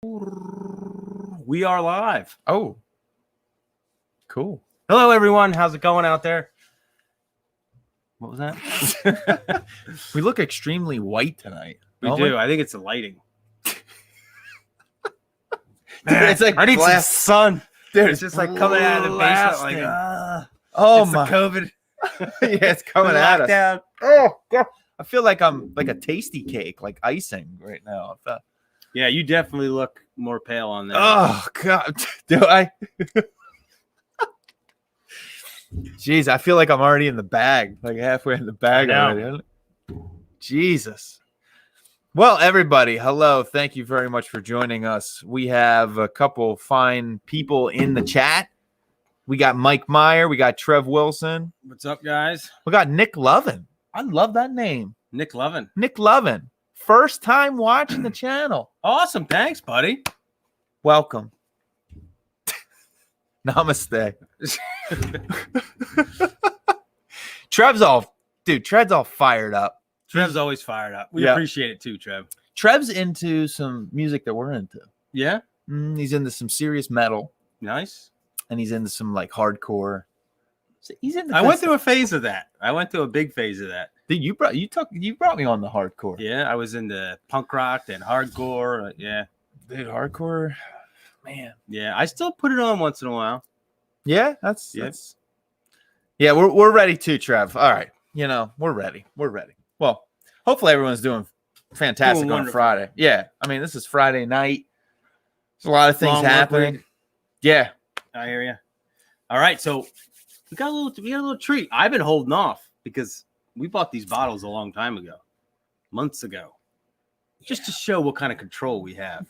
We are live. Oh, cool. Hello, everyone. How's it going out there? What was that? We look extremely white tonight. We do. I think it's the lighting. Dude, it's like I need some sun. Dude, It's just like coming out of the basement. Like, oh it's my the COVID. yeah, it's coming at us. Lockdown. Oh God. I feel like I'm like a tasty cake, like icing right now. Yeah, you definitely look more pale on that. Oh God, do I? Jeez, I feel like I'm already in the bag, like halfway in the bag already. Jesus. Well, everybody, hello. Thank you very much for joining us. We have a couple fine people in the chat. We got Mike Meyer. We got Trev Wilson. What's up, guys? We got Nick Lovin. I love that name. Nick Lovin. Nick Lovin. First time watching the channel. Awesome. Thanks, buddy. Welcome. Namaste. Trev's all fired up. Trev's always fired up. We appreciate it too, Trev. Trev's into some music that we're into. Yeah? He's into some serious metal. Nice. And he's into some like hardcore. So he's into I went through a phase of that. I went through a big phase of that. Dude, you brought me on the hardcore. Yeah, I was into punk rock and hardcore. Yeah. Dude, hardcore, man. Yeah, I still put it on once in a while. Yeah, we're ready too, Trev. All right. We're ready. Well, hopefully everyone's doing fantastic on Friday. Yeah. I mean, this is Friday night. There's a lot of things happening. Yeah. I hear you. All right, so we got a little treat. I've been holding off because we bought these bottles a long time ago, months ago, just to show what kind of control we have,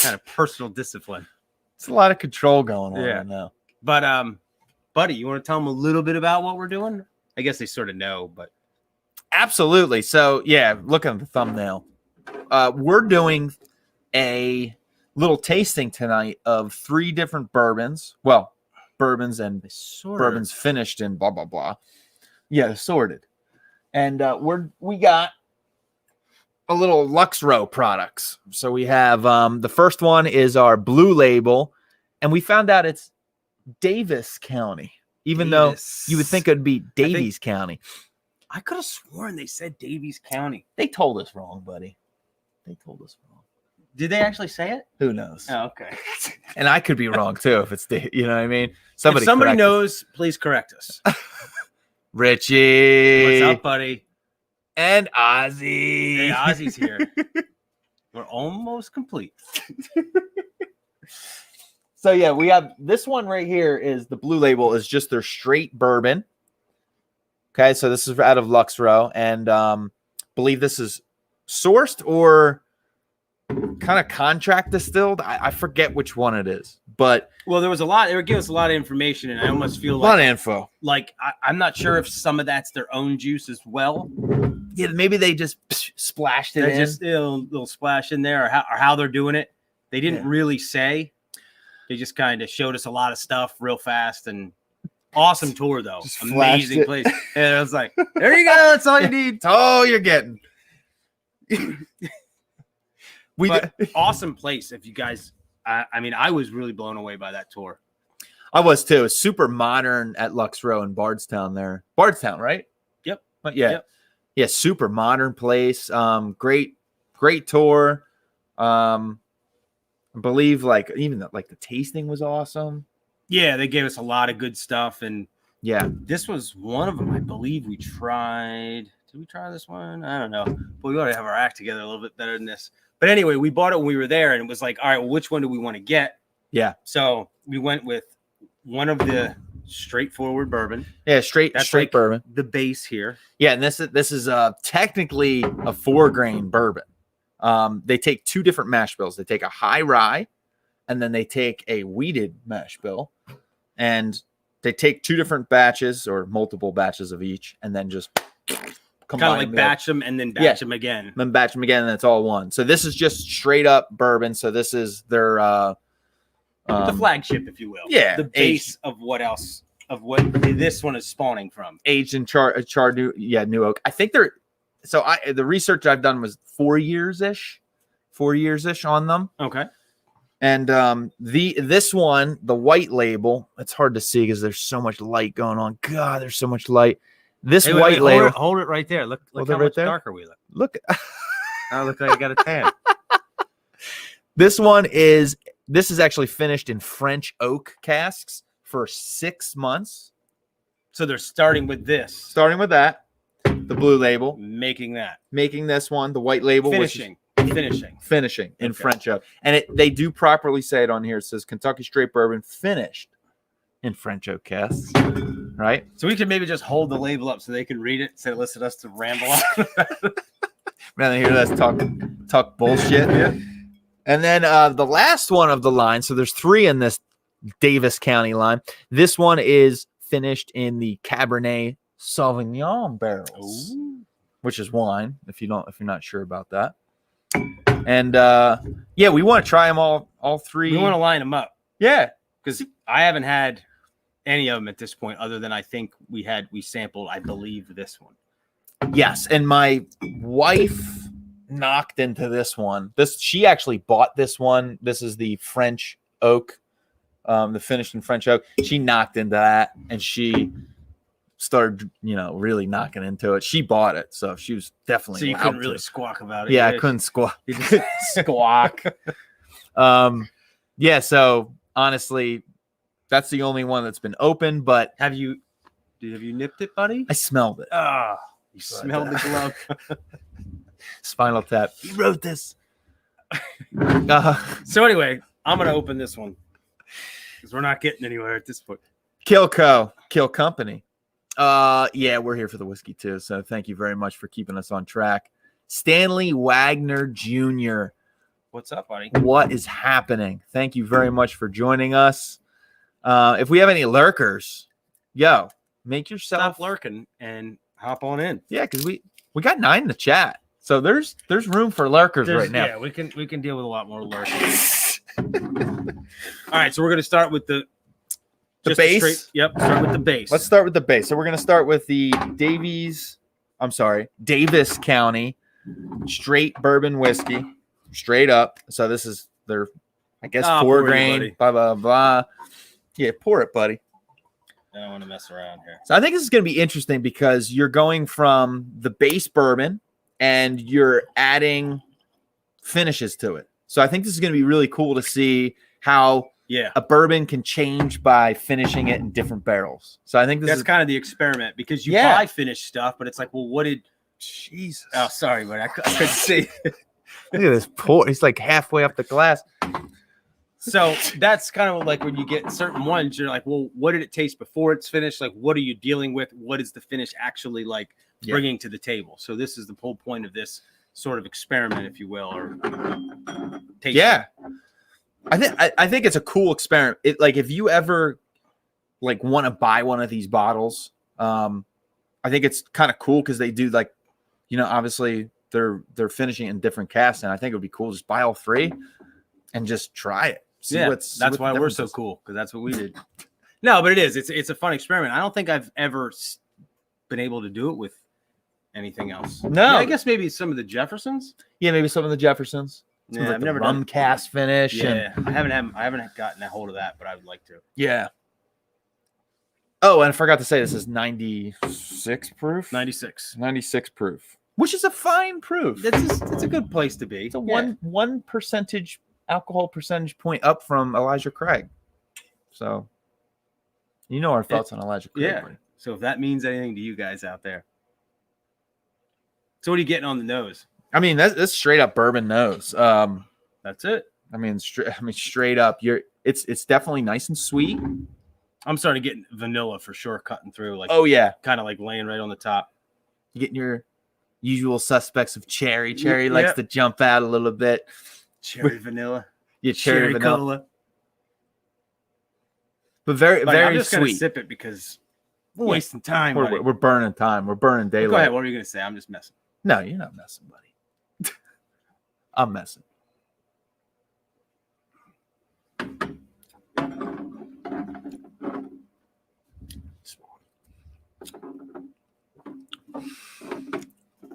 kind of personal discipline. It's a lot of control going on right now. But, buddy, you want to tell them a little bit about what we're doing? I guess they sort of know, but. Absolutely. So, yeah, look at the thumbnail. We're doing a little tasting tonight of 3 different bourbons. Well, bourbons and bourbons finished in blah, blah, blah. Yeah, sorted. And we got a little Lux Row products. So we have the first one is our blue label. And we found out it's Daviess County, even though you would think it'd be Daviess County. I could have sworn they said Daviess County. They told us wrong, buddy. They told us wrong. Did they actually say it? Who knows? Oh, okay. And I could be wrong too if it's you know what I mean. If somebody knows, please correct us. Richie, what's up, buddy? And Ozzy. Hey, Ozzy's here. We're almost complete. So yeah, we have this one right here. Is the blue label is just their straight bourbon. Okay, so this is out of Lux Row, and believe this is sourced or kind of contract distilled. I forget which one it is, but there was a lot. They were giving us a lot of information, and I almost feel like a lot of info. Like I'm not sure if some of that's their own juice as well. Yeah, maybe they just splashed it. Just a little splash in there, or how they're doing it. They didn't really say. They just kind of showed us a lot of stuff real fast, and awesome tour though. Just amazing place. And I was like, there you go. That's all you need. That's all you're getting. Awesome place. If you guys, I mean, I was really blown away by that tour. I was too. Super modern at Lux Row in Bardstown there. Bardstown, right? Yep. But yeah. Yep. Yeah. Super modern place. Great tour. I believe even the tasting was awesome. Yeah. They gave us a lot of good stuff. And yeah, this was one of them. I believe we tried. Did we try this one? I don't know. But we ought to have our act together a little bit better than this. But anyway, we bought it when we were there, and it was like, all right, well, which one do we want to get? Yeah. So we went with one of the straightforward bourbon. Yeah, straight bourbon. The base here. Yeah, and this is technically a 4-grain bourbon. They take 2 different mash bills. They take a high-rye, and then they take a wheated mash bill, and they take 2 different batches or multiple batches of each, and then just kind of like batch them and then batch them again. Then batch them again, and it's all one. So this is just straight up bourbon. So this is their the flagship, if you will. Yeah, the base of what this one is spawning from. Aged in charred new oak. I think they're the research I've done was 4 years ish on them. Okay. And this one, the white label, it's hard to see because there's so much light going on. God, there's so much light. This Hey, white label. hold it right there. Look Hold how it right much there? darker we look. Look. I look like I got a tan. This is actually finished in French Oak Casks for 6 months. So they're starting with this. Starting with that, the blue label, Making that. making this one, the white label, Finishing in Okay. French Oak. And they do properly say it on here. It says Kentucky Straight Bourbon finished in French Oak Casks, right? So we can maybe just hold the label up so they can read it instead of listen to us to ramble on. Rather than hear us talk bullshit. Yeah. And then the last one of the line, so there's 3 in this Daviess County line. This one is finished in the Cabernet Sauvignon barrels, which is wine, if you're not sure about that. And yeah, we want to try them all 3. We want to line them up Yeah. because I haven't had any of them at this point, other than I think we sampled, I believe, this one. Yes, and my wife knocked into this one. She actually bought this one. This is the French Oak, the finished in French Oak. She knocked into that, and she started, really knocking into it. She bought it, so she was definitely. So you allowed couldn't really to. squawk about it. Yeah, I couldn't squawk. You just squawk. Yeah. So honestly, that's the only one that's been open. But Have you nipped it, buddy? I smelled it. Ah, you Right smelled the there. glove. Spinal Tap. He wrote this. So anyway, I'm gonna open this one because we're not getting anywhere at this point. Kill Company. Yeah, we're here for the whiskey too. So thank you very much for keeping us on track. Stanley Wagner Jr. What's up, buddy? What is happening? Thank you very much for joining us. If we have any lurkers, make yourself Stop lurking and hop on in. Yeah, because we got 9 in the chat. So there's room for lurkers right now. Yeah, we can deal with a lot more lurkers. All right, so we're gonna start with the base. Start with the base. Let's start with the base. So we're gonna start with the Daviess County straight bourbon whiskey, straight up. So this is their, I guess, 4 grain. Blah blah blah. Yeah, pour it, buddy. I don't want to mess around here. So I think this is going to be interesting because you're going from the base bourbon and you're adding finishes to it. So I think this is going to be really cool to see how a bourbon can change by finishing it in different barrels. So I think that's kind of the experiment because you buy finished stuff, but it's like, well, what did Jesus? Oh, sorry, but I couldn't see. Look at this pour. He's like halfway up the glass. So that's kind of like when you get certain ones, you're like, well, what did it taste before it's finished? Like, what are you dealing with? What is the finish actually like bringing to the table? So this is the whole point of this sort of experiment, if you will, or tasting. Yeah. I think it's a cool experiment. Like if you ever like want to buy one of these bottles, I think it's kind of cool because they do like, obviously they're finishing in different casks, and I think it would be cool just buy all 3 and just try it. That's why we're so cool, because that's what we did. No, but it is. It's a fun experiment. I don't think I've ever been able to do it with anything else. No, yeah, I guess maybe some of the Jeffersons. Yeah, maybe some of the Jeffersons. Yeah, like I've never rum done cast finish. Yeah, I haven't gotten a hold of that, but I would like to. Yeah. Oh, and I forgot to say this is 96 proof. 96 proof, which is a fine proof. It's a good place to be. It's a one percentage alcohol percentage point up from Elijah Craig. So, our thoughts on Elijah Craig. Yeah. Buddy. So if that means anything to you guys out there. So what are you getting on the nose? I mean, that's straight up bourbon nose. That's it. I mean, straight up. It's definitely nice and sweet. I'm starting to get vanilla for sure, cutting through. Like, oh yeah, kind of like laying right on the top. You getting your usual suspects of cherry. Cherry likes to jump out a little bit. Cherry vanilla. Yeah, cherry vanilla. Cola. But very I'm just sweet. Gonna sip it because we're wasting time. We're burning time. We're burning daylight. Go ahead. What were you gonna say? I'm just messing. No, you're not messing, buddy. I'm messing.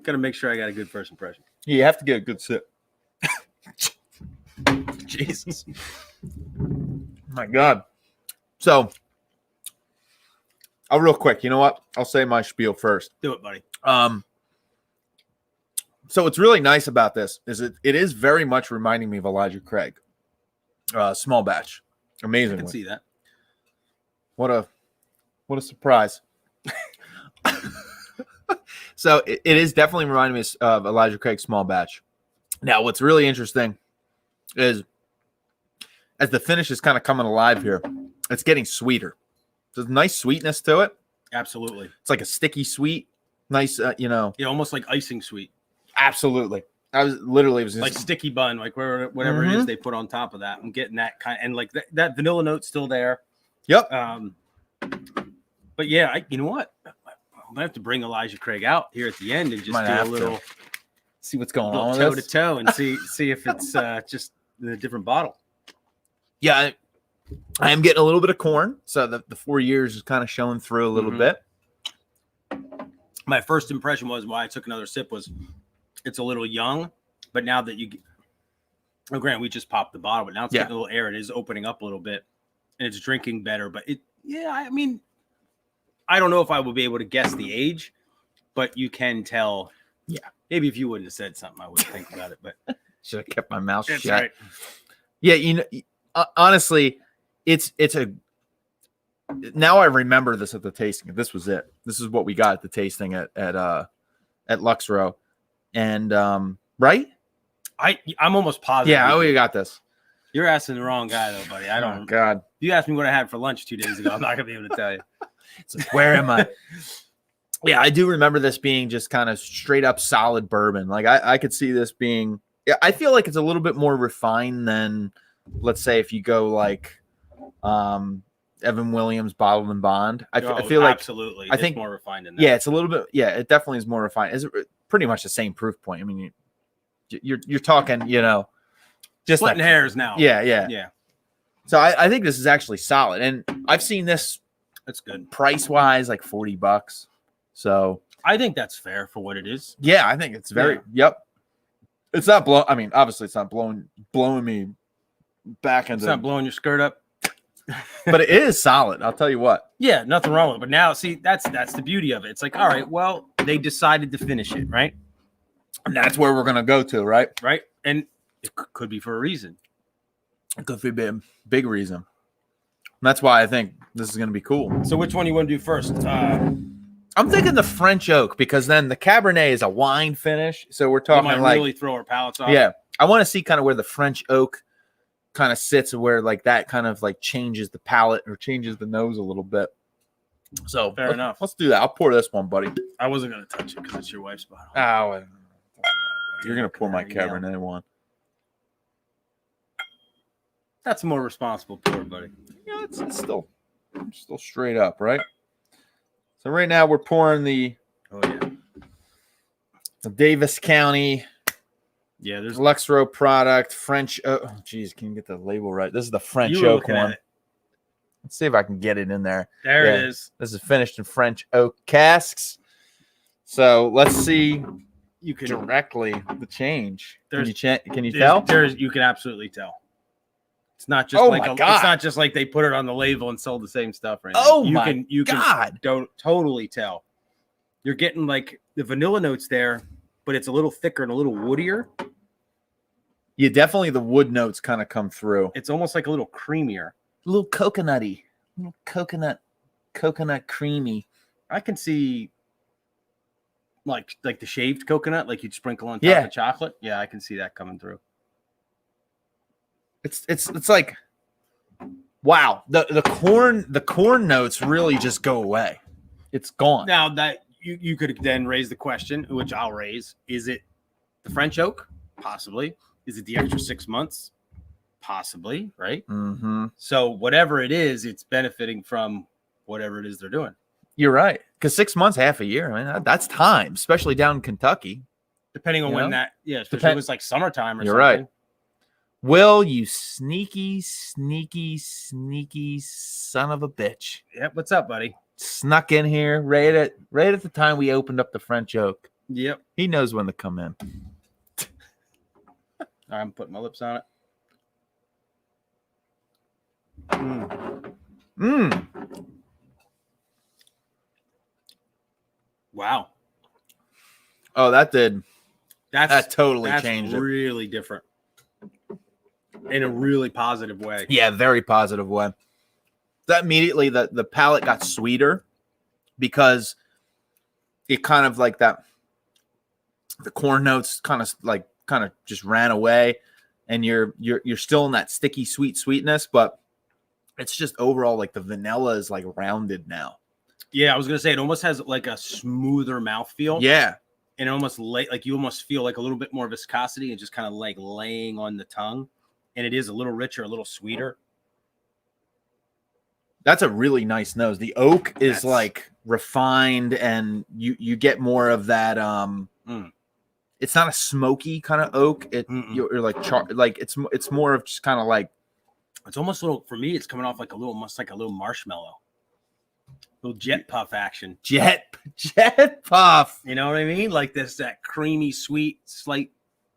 Gotta make sure I got a good first impression. Yeah, you have to get a good sip. Jesus. My God. So, real quick, you know what? I'll say my spiel first. Do it, buddy. So what's really nice about this is it is very much reminding me of Elijah Craig. Small batch. Amazing. I can see that. What a surprise. So it is definitely reminding me of Elijah Craig's small batch. Now, what's really interesting is as the finish is kind of coming alive here, it's getting sweeter. There's a nice sweetness to it. Absolutely. It's like a sticky sweet. Nice, Yeah, almost like icing sweet. Absolutely. It was just like sticky bun, like whatever it is they put on top of that. I'm getting that kind, and like that vanilla note's still there. Yep. But yeah, you know what? I'm gonna have to bring Elijah Craig out here at the end and just do a little, see what's going on, toe to toe, and see if it's just in a different bottle. Yeah, I am getting a little bit of corn, so the 4 years is kind of showing through a little bit. My first impression was why I took another sip was it's a little young, but now that granted, we just popped the bottle, but now it's getting a little air. It is opening up a little bit, and it's drinking better. But I mean, I don't know if I will be able to guess the age, but you can tell. Yeah, maybe if you wouldn't have said something, I wouldn't think about it. But should have kept my mouth shut. Right. Yeah, honestly, it's a. Now I remember this at the tasting. This was it. This is what we got at the tasting at Lux Row, and right. I'm almost positive. Yeah, we got this. You're asking the wrong guy though, buddy. I don't. Oh, God. If you asked me what I had for lunch 2 days ago, I'm not gonna be able to tell you. It's like, where am I? Yeah, I do remember this being just kind of straight up solid bourbon. Like I could see this being. Yeah, I feel like it's a little bit more refined than, let's say, if you go like, Evan Williams Bottled and Bond. I feel like absolutely. I think it's more refined than that. Yeah, it's a little bit. Yeah, it definitely is more refined. It's pretty much the same proof point. I mean, you're talking, just splitting hairs now. Yeah. So I think this is actually solid, and I've seen this. That's good price wise, like $40. So I think that's fair for what it is. Yeah, I think it's very. Yep. It's not blow. I mean, obviously, it's not blowing me back into. It's not blowing your skirt up. But it is solid. I'll tell you what. Yeah, nothing wrong with it. But now, see, that's the beauty of it. It's like, all right, well, they decided to finish it, right? And that's where we're gonna go to, right? Right, and it could be for a reason. It could be a big reason. And that's why I think this is gonna be cool. So, which one you want to do first? I'm thinking the French Oak, because then the Cabernet is a wine finish. So we're talking might like really throw our palates off. Yeah, I want to see kind of where the French Oak kind of sits, where like that kind of like changes the palate or changes the nose a little bit. So fair enough. Let's do that. I'll pour this one, buddy. I wasn't gonna touch it because it's your wife's bottle. Oh, you're gonna pour my Cabernet one. That's a more responsible pour, buddy. Yeah, it's still straight up, right? So right now we're pouring the Daviess County. Yeah, there's Lux Row product, French. Oh, geez, can you get the label right? This is the French Oak one. Let's see if I can get it in there. There it is. This is finished in French Oak Casks. So let's see. You can directly the change. Can you tell? You can absolutely tell. It's not just it's not just like they put it on the label and sold the same stuff right now. You can totally tell. You're getting like the vanilla notes there, but it's a little thicker and a little woodier. Yeah, definitely the wood notes kind of come through. It's almost like a little creamier. A little coconutty. A little coconut creamy. I can see like the shaved coconut, like you'd sprinkle on top of chocolate. Yeah, I can see that coming through. It's like, wow, the corn notes really just go away. It's gone. Now that you could then raise the question, which I'll raise: is it the French Oak? Possibly. Is it the extra 6 months? Possibly. Right. Mm-hmm. So whatever it is, it's benefiting from whatever it is they're doing. You're right, because 6 months, half a year. I mean, that's time, especially down in Kentucky. Depending on when that, especially if it was like summertime or something. You're right. Will, you sneaky son of a bitch. Yep. What's up, buddy? Snuck in here right at the time we opened up the French Oak. Yep. He knows when to come in. I'm putting my lips on it. Wow. Oh, that totally that's changed it. Really different. In a really positive way. Yeah, very positive way. That immediately the palate got sweeter because it kind of like that. The corn notes kind of just ran away, and you're still in that sticky sweetness, but it's just overall like the vanilla is like rounded now. Yeah, I was gonna say it almost has like a smoother mouthfeel. Yeah, and almost like you almost feel like a little bit more viscosity and just kind of like laying on the tongue, and it is a little richer, a little sweeter. That's a really nice nose. The oak is like refined, and you get more of that. It's not a smoky kind of oak. You're like it's more of just kind of like. It's almost a little, for me, it's coming off like almost like a little marshmallow. Little jet puff action. Jet puff. You know what I mean? Like that creamy, sweet, slight.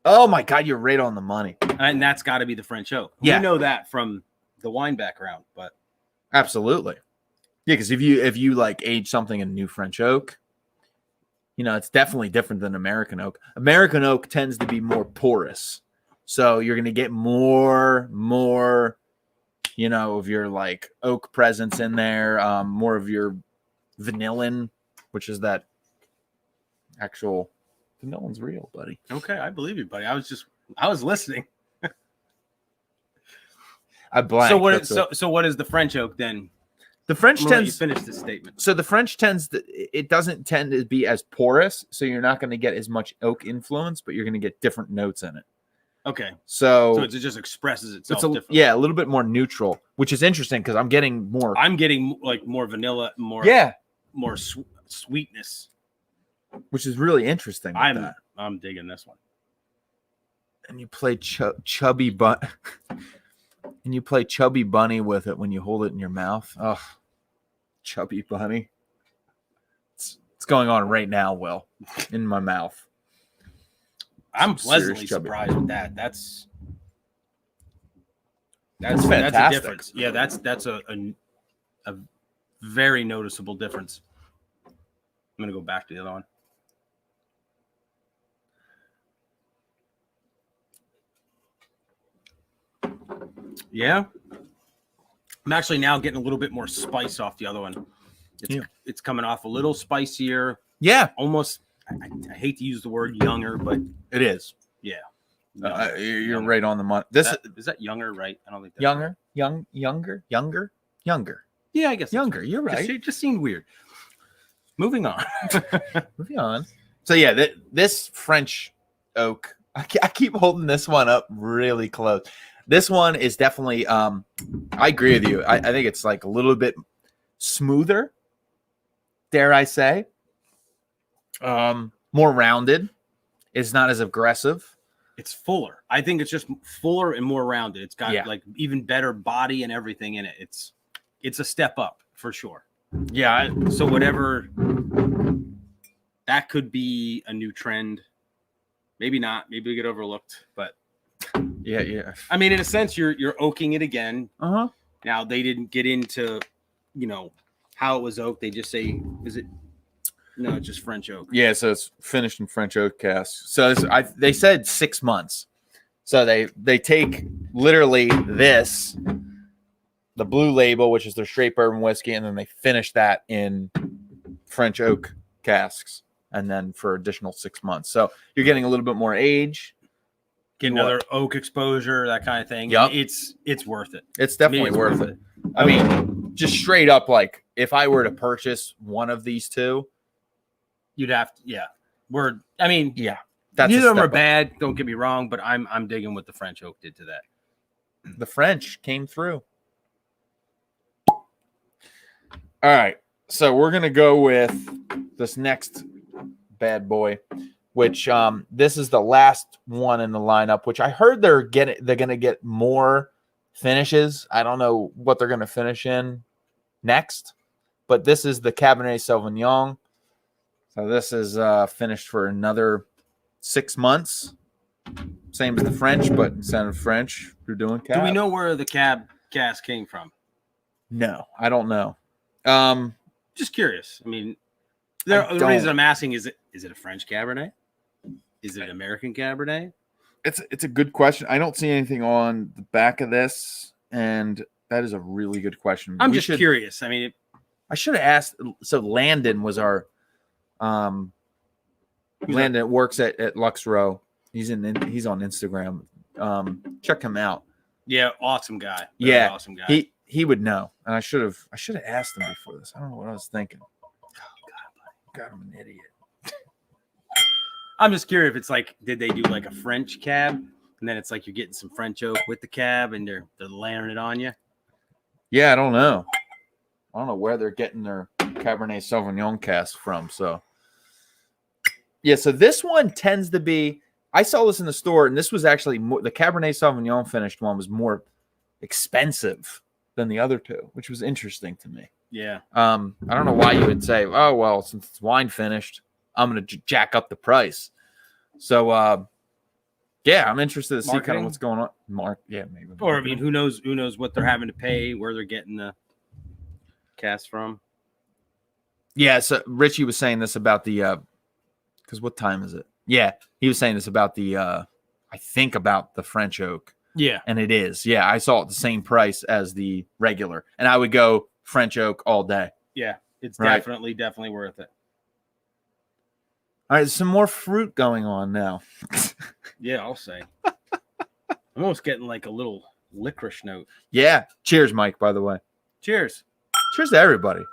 Oh my God, you're right on the money. And that's got to be the French oak. Yeah. We know that from the wine background, but. Absolutely. Yeah, because if you like age something in new French oak, it's definitely different than American oak. American oak tends to be more porous. So you're going to get more, of your like oak presence in there, more of your vanillin, which is that actual vanillin's real, buddy. Okay, I believe you, buddy. I was listening. I blanked. So what is the French oak then? The French tends to finish this statement. So the French it doesn't tend to be as porous, so you're not going to get as much oak influence, but you're going to get different notes in it. Okay. So it just expresses itself differently. Yeah, a little bit more neutral, which is interesting because I'm getting like more vanilla, more sweetness, which is really interesting. I'm digging this one. And you play chubby bunny with it when you hold it in your mouth. Oh, chubby bunny. It's going on right now, Will, in my mouth. I'm pleasantly surprised with that. That's fantastic. That's a difference. Yeah, that's a very noticeable difference. I'm gonna go back to the other one. Yeah, I'm actually now getting a little bit more spice off the other one. It's coming off a little spicier. Yeah, almost. I hate to use the word younger, but it is. Yeah, you're right on the money. Is that younger, right? I don't think that's younger. Right. Younger. Yeah, I guess younger. You're right. It just seemed weird. Moving on. So yeah, this French oak. I keep holding this one up really close. This one is definitely. I agree with you. I think it's like a little bit smoother. Dare I say? More rounded. It's not as aggressive. It's fuller. I think it's just fuller and more rounded. It's got like even better body and everything in it. It's a step up for sure. Yeah. So whatever, that could be a new trend. Maybe not. Maybe we get overlooked. But yeah. I mean, in a sense, you're oaking it again. Uh-huh. Now they didn't get into, how it was oaked. They just say, is it? No, it's just French oak. Yeah, so it's finished in French Oak Casks. So they said 6 months. So they take literally this, the blue label, which is their straight bourbon whiskey, and then they finish that in French Oak Casks, and then for additional 6 months. So you're getting a little bit more age. Get another oak exposure, that kind of thing. Yep. It's worth it. It's definitely worth it. I mean, just straight up, like if I were to purchase one of these two, you'd have to, yeah. Neither of them are bad. Don't get me wrong, but I'm digging what the French oak did to that. The French came through. All right, so we're gonna go with this next bad boy, which this is the last one in the lineup. Which I heard they're gonna get more finishes. I don't know what they're gonna finish in next, but this is the Cabernet Sauvignon. So this is finished for another 6 months. Same as the French, but instead of French, we're doing Cab. Do we know where the Cab cask came from? No, I don't know. Just curious. I mean, I the don't. reason I'm asking is it a French Cabernet? Is it an American Cabernet? It's a good question. I don't see anything on the back of this, and that is a really good question. I'm just curious. I mean, I should have asked. So Landon was our Landon works at Lux Row. He's on Instagram. Check him out. yeah, awesome guy. Very awesome guy. He would know, and I should have asked him before this. I don't know what I was thinking. Oh God, I'm an idiot. I'm just curious if it's like, did they do like a French cab, and then it's like you're getting some French oak with the cab, and they're layering it on you. Yeah, I don't know. I don't know where they're getting their Cabernet Sauvignon casks from. So, yeah, so this one tends to be. I saw this in the store, and this was actually the Cabernet Sauvignon finished one was more expensive than the other two, which was interesting to me. Yeah. I don't know why you would say, oh well, since it's wine finished, I'm going to jack up the price. So, yeah, I'm interested to see kind of what's going on. Yeah, maybe. Or I mean, who knows what they're having to pay, where they're getting the cast from. Yeah, so Richie was saying this about the because what time is it? Yeah, he was saying this about the I think about the French oak. Yeah. And it is. Yeah, I saw it the same price as the regular. And I would go French oak all day. Yeah, it's Right. definitely worth it. All right, some more fruit going on now. Yeah, I'll say. I'm almost getting like a little licorice note. Yeah. Cheers, Mike, by the way. Cheers. Cheers to everybody.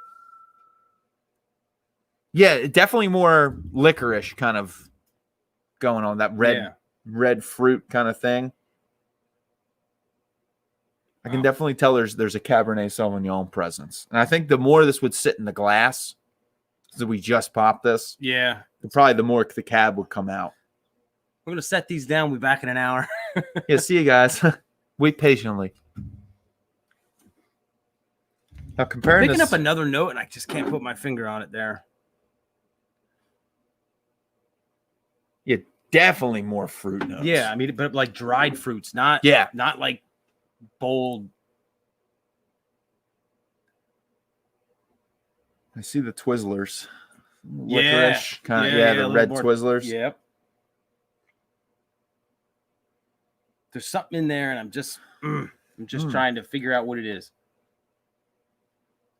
Yeah, definitely more licorice kind of going on, that red fruit kind of thing. I can definitely tell there's a Cabernet Sauvignon presence. And I think the more this would sit in the glass, because we just popped this, Yeah. probably the more the cab would come out. We're going to set these down. We'll be back in an hour. Yeah, see you guys. Wait patiently. Now comparing Picking this, up another note, and I just can't put my finger on it there. yeah, definitely more fruit notes. Yeah, I mean, but like dried fruits, not like bold. I see the Twizzlers. Yeah. Licorice, kind of, the red more, Twizzlers. Yep. There's something in there, and I'm just trying to figure out what it is.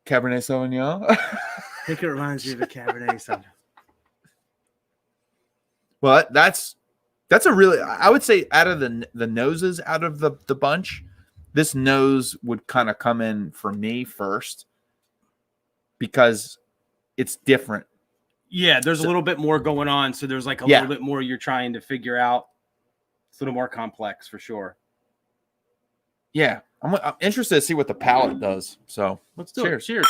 Cabernet Sauvignon. I think it reminds me of a Cabernet Sauvignon. Well, that's a really, I would say out of the noses out of the bunch, this nose would kind of come in for me first because it's different. Yeah, there's a little bit more going on, so there's like a little bit more you're trying to figure out. It's a little more complex for sure. Yeah, I'm interested to see what the palate does. So let's do it. Cheers.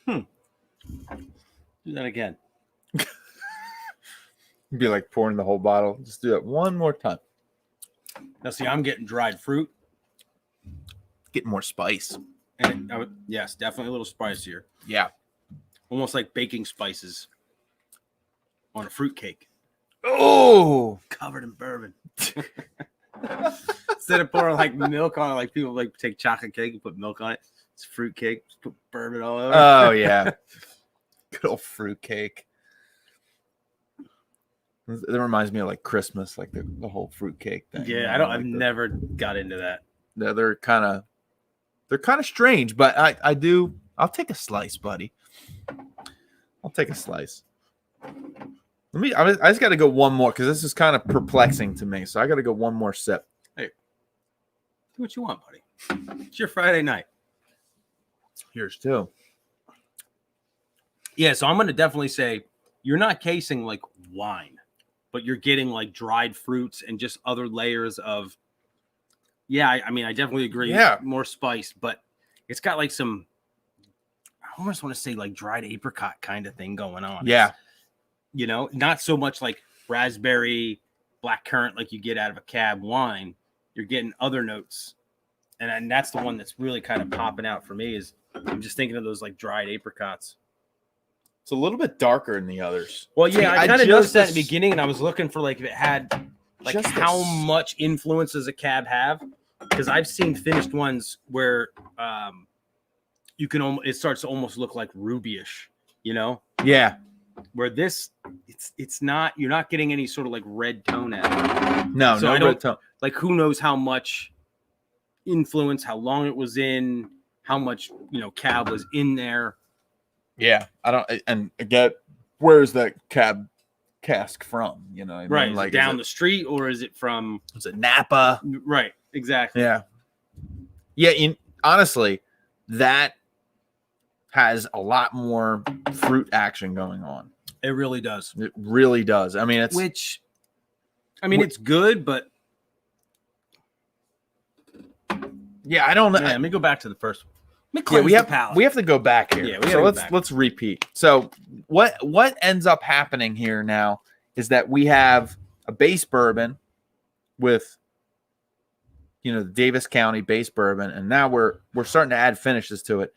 Do that again. It'd be like pouring the whole bottle. Just do that one more time. Now, see, I'm getting dried fruit. Getting more spice. And yes, definitely a little spicier. Yeah. Almost like baking spices on a fruit cake. Oh, covered in bourbon. Instead of pouring like milk on it, like people like take chocolate cake and put milk on it. It's fruit cake. Just put bourbon all over. Oh, yeah. Good old fruit cake. That reminds me of like Christmas, like the whole fruit cake thing. Yeah, I've never got into that. They're kind of strange, but I'll take a slice, buddy. I'll take a slice. I just got to go one more because this is kind of perplexing to me. So I got to go one more sip. Hey, do what you want, buddy. It's your Friday night. Here's two. Yeah, so I'm going to definitely say you're not casing like wine, but you're getting like dried fruits and just other layers of. Yeah, I mean, I definitely agree. Yeah, more spice, but it's got like some. I almost want to say like dried apricot kind of thing going on. Yeah. Not so much like raspberry, blackcurrant like you get out of a cab wine. You're getting other notes. and that's the one that's really kind of popping out for me. Is I'm just thinking of those like dried apricots. It's a little bit darker than the others. Well, yeah, See, I kind of noticed that in the beginning, and I was looking for like if it had like how much influence does a cab have? Because I've seen finished ones where you can almost, it starts to almost look like rubyish, you know? Yeah. Where this, it's not, you're not getting any sort of like red tone at it. No, so no I don't, red tone. Like who knows how much influence, how long it was in, how much, you know, cab was in there. Yeah. I don't, and again, where's that cab cask from? You know, Right. Like down the street, or is it from? Is it Napa? Right. Exactly. Yeah. Yeah. Honestly, that has a lot more fruit action going on. It really does. It really does. I mean, it's it's good, but yeah, I don't know. Yeah, let me go back to the first one. Yeah, we have to go back here. Yeah, so let's repeat. So what ends up happening here now is that we have a base bourbon with, you know, the Daviess County base bourbon, and now we're starting to add finishes to it,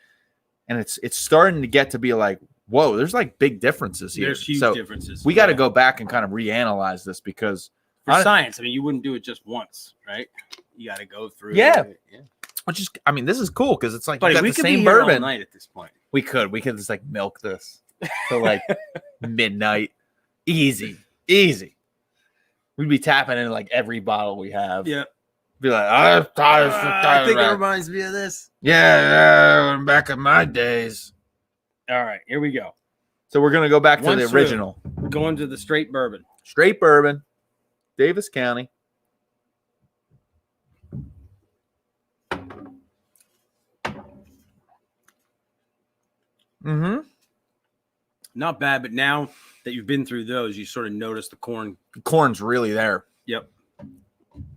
and it's starting to get to be like, whoa, there's like big differences here. There's huge differences. We got to go back and kind of reanalyze this because for science, I mean, you wouldn't do it just once, right? You got to go through. Yeah. Which is, I mean, this is cool because it's like we got the could same be here bourbon. all night at this point. We could just like milk this till like midnight. Easy. We'd be tapping into like every bottle we have. Yeah. Be like, I think it reminds me of this. Yeah, I'm back in my days. All right, here we go. So we're gonna go back to the original. Going to the straight bourbon. Straight bourbon, Daviess County. Mm-hmm. Not bad, but now that you've been through those, you sort of notice the corn. The corn's really there. Yep.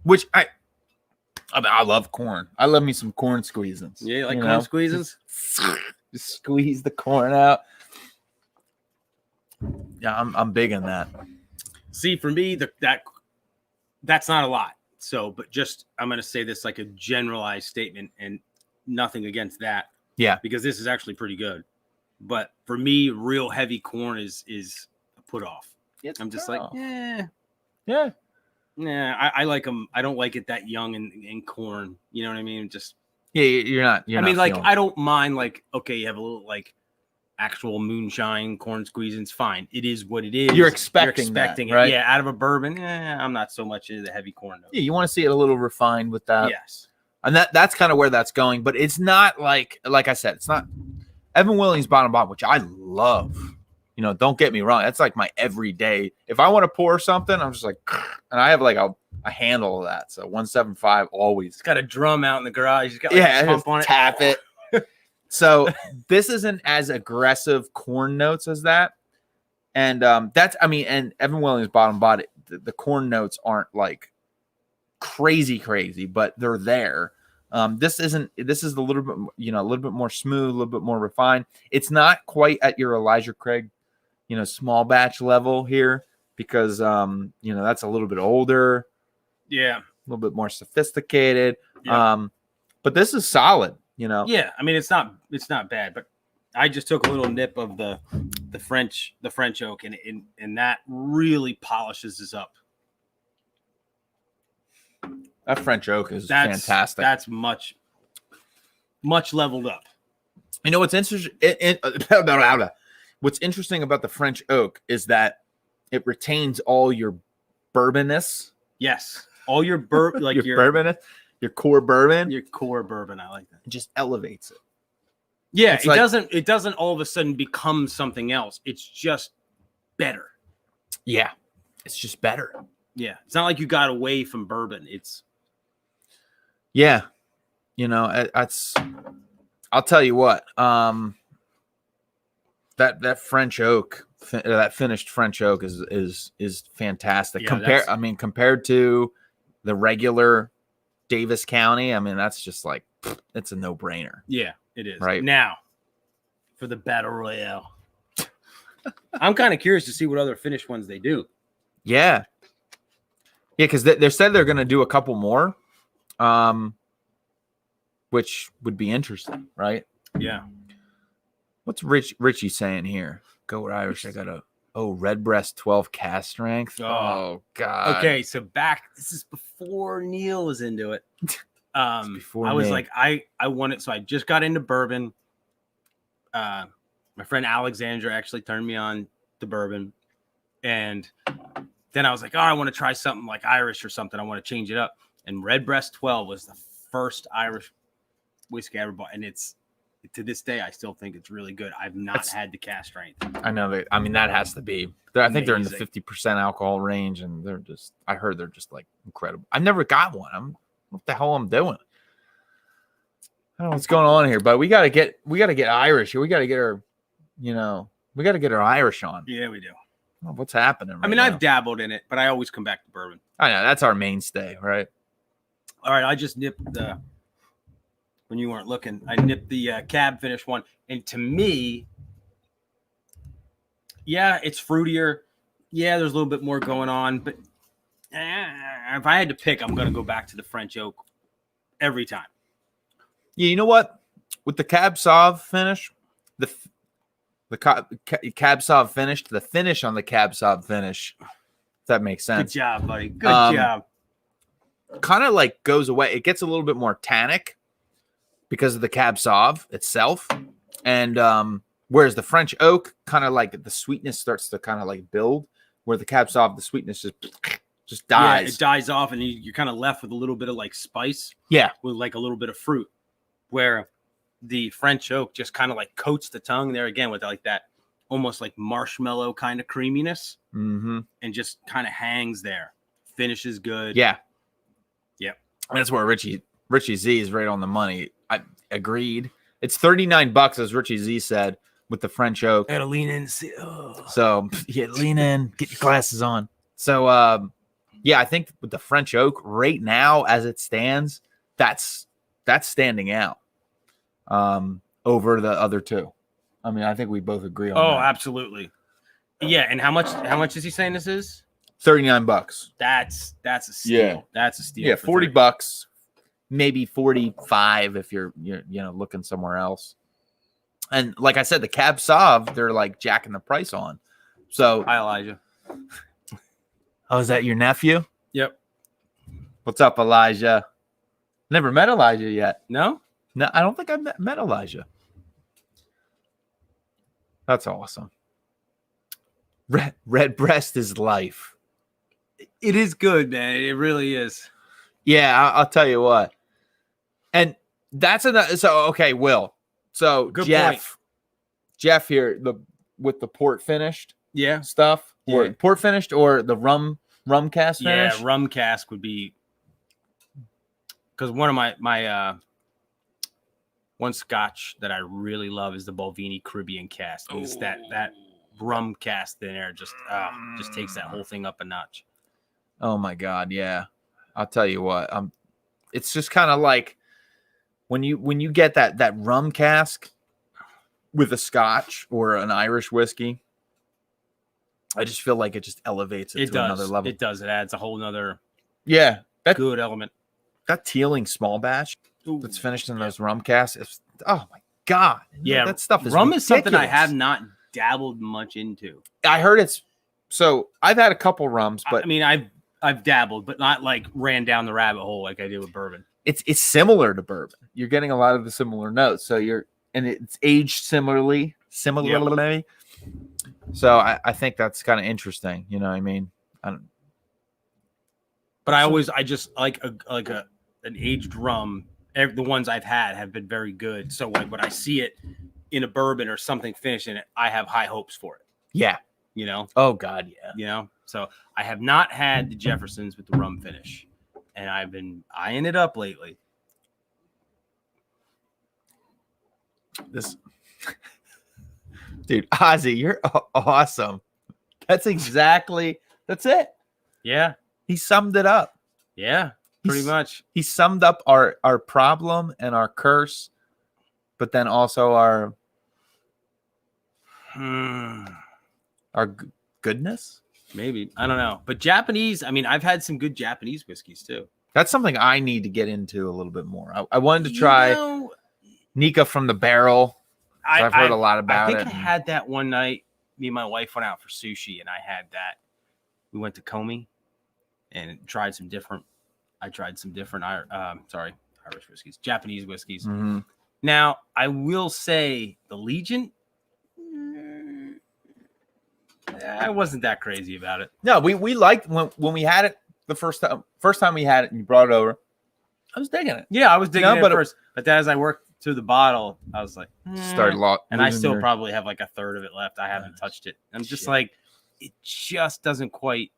Which I love corn. I love me some corn squeezins. Yeah, you like corn squeezins? Just squeeze the corn out. Yeah, I'm big on that. See, for me, that's not a lot. So, but just I'm going to say this like a generalized statement, and nothing against that. Yeah, because this is actually pretty good. But for me, real heavy corn is a put off. I'm just like, yeah. I like them. I don't like it that young in corn. You know what I mean? Just you're not. I mean, like I don't mind. Like, okay, you have a little like actual moonshine corn squeezing. It's fine. It is what it is. You're expecting that, it, right? Yeah, out of a bourbon. I'm not so much into the heavy corn. Yeah, you want to see it a little refined with that. Yes, and that's kind of where that's going. But it's not like I said, it's not Evan Willings bottom, which I love. You know, don't get me wrong. That's like my everyday. If I want to pour something, I'm just like, and I have like a handle of that. So 175 always. It's got a drum out in the garage. He's got like a pump on it. Tap it. So this isn't as aggressive corn notes as that. And and Evan Willings bottom, the corn notes aren't like crazy, but they're there. This is a little bit, a little bit more smooth, a little bit more refined. It's not quite at your Elijah Craig, small batch level here because, that's a little bit older. Yeah. A little bit more sophisticated. Yeah. But this is solid, Yeah. I mean, it's not bad, but I just took a little nip of the French oak and that really polishes this up. That French oak is fantastic. That's much leveled up. You know what's interesting? What's interesting about the French oak is that it retains all your bourbonness. Yes, all your like your bourbonness, your core bourbon. Your core bourbon. I like that. It just elevates it. Yeah, it doesn't all of a sudden become something else. It's just better. Yeah, it's just better. Yeah, it's not like you got away from bourbon. It's it's. I'll tell you what. That French oak, that finished French oak is fantastic. Yeah, Compared to the regular Daviess County, that's just like it's a no-brainer. Yeah, it is. Right now, for the battle royale, I'm kind of curious to see what other finished ones they do. Yeah, because they said they're going to do a couple more. which would be interesting, right? Yeah. What's Richie saying here? Go with Irish. I got a Redbreast 12 cast strength. Oh God. Okay, so this is before Neil was into it. Before I was me. like, I wanted, so I just got into bourbon. My friend Alexandra actually turned me on to bourbon, and then I was like, oh, I want to try something like Irish or something. I want to change it up. And Redbreast 12 was the first Irish whiskey I ever bought, and it's to this day I still think it's really good. I've not had the cast strength. I know that. I mean, that has to be. I think they're in the Amazing. 50% alcohol range, and I heard they're just like incredible. I've never got one. What the hell I'm doing? I don't know what's going on here, but we gotta get Irish here. We gotta get our, we gotta get our Irish on. Yeah, we do. Oh, what's happening? I mean, now? I've dabbled in it, but I always come back to bourbon. I know that's our mainstay, right? All right, I just nipped when you weren't looking, I nipped the cab finish one, and to me, yeah, it's fruitier. Yeah, there's a little bit more going on, but if I had to pick, I'm gonna go back to the French Oak every time. Yeah, you know what? With the Cab Sauv finish, the Cab Sauv finish, the finish on the Cab Sauv finish, if that makes sense. Good job, buddy. Good job. Kind of like goes away. It gets a little bit more tannic because of the Cab Sauv itself. And whereas the French Oak, kind of like the sweetness starts to kind of like build, where the Cab Sauv, the sweetness just dies. Yeah, it dies off, and you're kind of left with a little bit of like spice. Yeah. With like a little bit of fruit, where the French Oak just kind of like coats the tongue there again with like that almost like marshmallow kind of creaminess, and just kind of hangs there. Finishes good. Yeah. Yep. That's where Richie Z is right on the money. I agreed. It's $39, as Richie Z said, with the French Oak. Gotta lean in. So yeah, lean in, get your glasses on. So yeah, I think with the French Oak right now as it stands, that's standing out over the other two. I mean, I think we both agree on that. Oh, absolutely. Yeah, and how much is he saying this is? $39. That's a steal. Yeah. That's a steal. Yeah, for $40, maybe 45 if you're looking somewhere else. And like I said, the Cab Sauv, they're like jacking the price on. So Hi, Elijah. Oh, is that your nephew? Yep. What's up, Elijah? Never met Elijah yet. No? No, I don't think I've met Elijah. That's awesome. Redbreast is life. It is good, man. It really is. Yeah, I'll tell you what. And that's another. So okay, Will. So Good Jeff here, with the port finished stuff, or Yeah. port finished, or the rum cast finish. Yeah, rum cask would be, because one of my one scotch that I really love is the Balvenie Caribbean cask. It's that rum cast in there just takes that whole thing up a notch. Oh my God, yeah. I'll tell you what. It's just kind of like when you get that rum cask with a scotch or an Irish whiskey, I just feel like it just elevates it to another level. It does. It adds a whole nother good element. That Teeling small batch that's finished in those rum casks. Oh my God. Yeah, that stuff is rum ridiculous. is something I have not dabbled much into. I heard so I've had a couple rums, but I mean I've dabbled, but not like ran down the rabbit hole like I did with bourbon. It's similar to bourbon. You're getting a lot of the similar notes. So it's aged similarly. Yep. So I think that's kind of interesting. You know what I mean? But I just like an aged rum. The ones I've had have been very good. So like when I see it in a bourbon or something finished in it, I have high hopes for it. Yeah. You know? Oh God, yeah. You know? So I have not had the Jeffersons with the rum finish, and I've been eyeing it up lately. Dude, Ozzy, you're awesome. That's it. Yeah. He summed it up. Yeah. Pretty much. He summed up our problem and our curse, but then also our goodness. Maybe. I don't know. But Japanese, I mean, I've had some good Japanese whiskeys too. That's something I need to get into a little bit more. I wanted to try You know, Nika from the barrel. I've heard a lot I about think it. I had that one night. Me and my wife went out for sushi, and I had that. We went to Comey and tried some different. I tried some different Irish whiskeys, Japanese whiskeys. Mhm. Now, I will say the Legion, I wasn't that crazy about it. No, we liked when we had it the first time. First time we had it and you brought it over, I was digging it. Yeah, I was digging it but at first, but then as I worked through the bottle, I was like, started and I still probably have like a third of it left. I haven't touched it. I'm just shit. like, it just doesn't quite.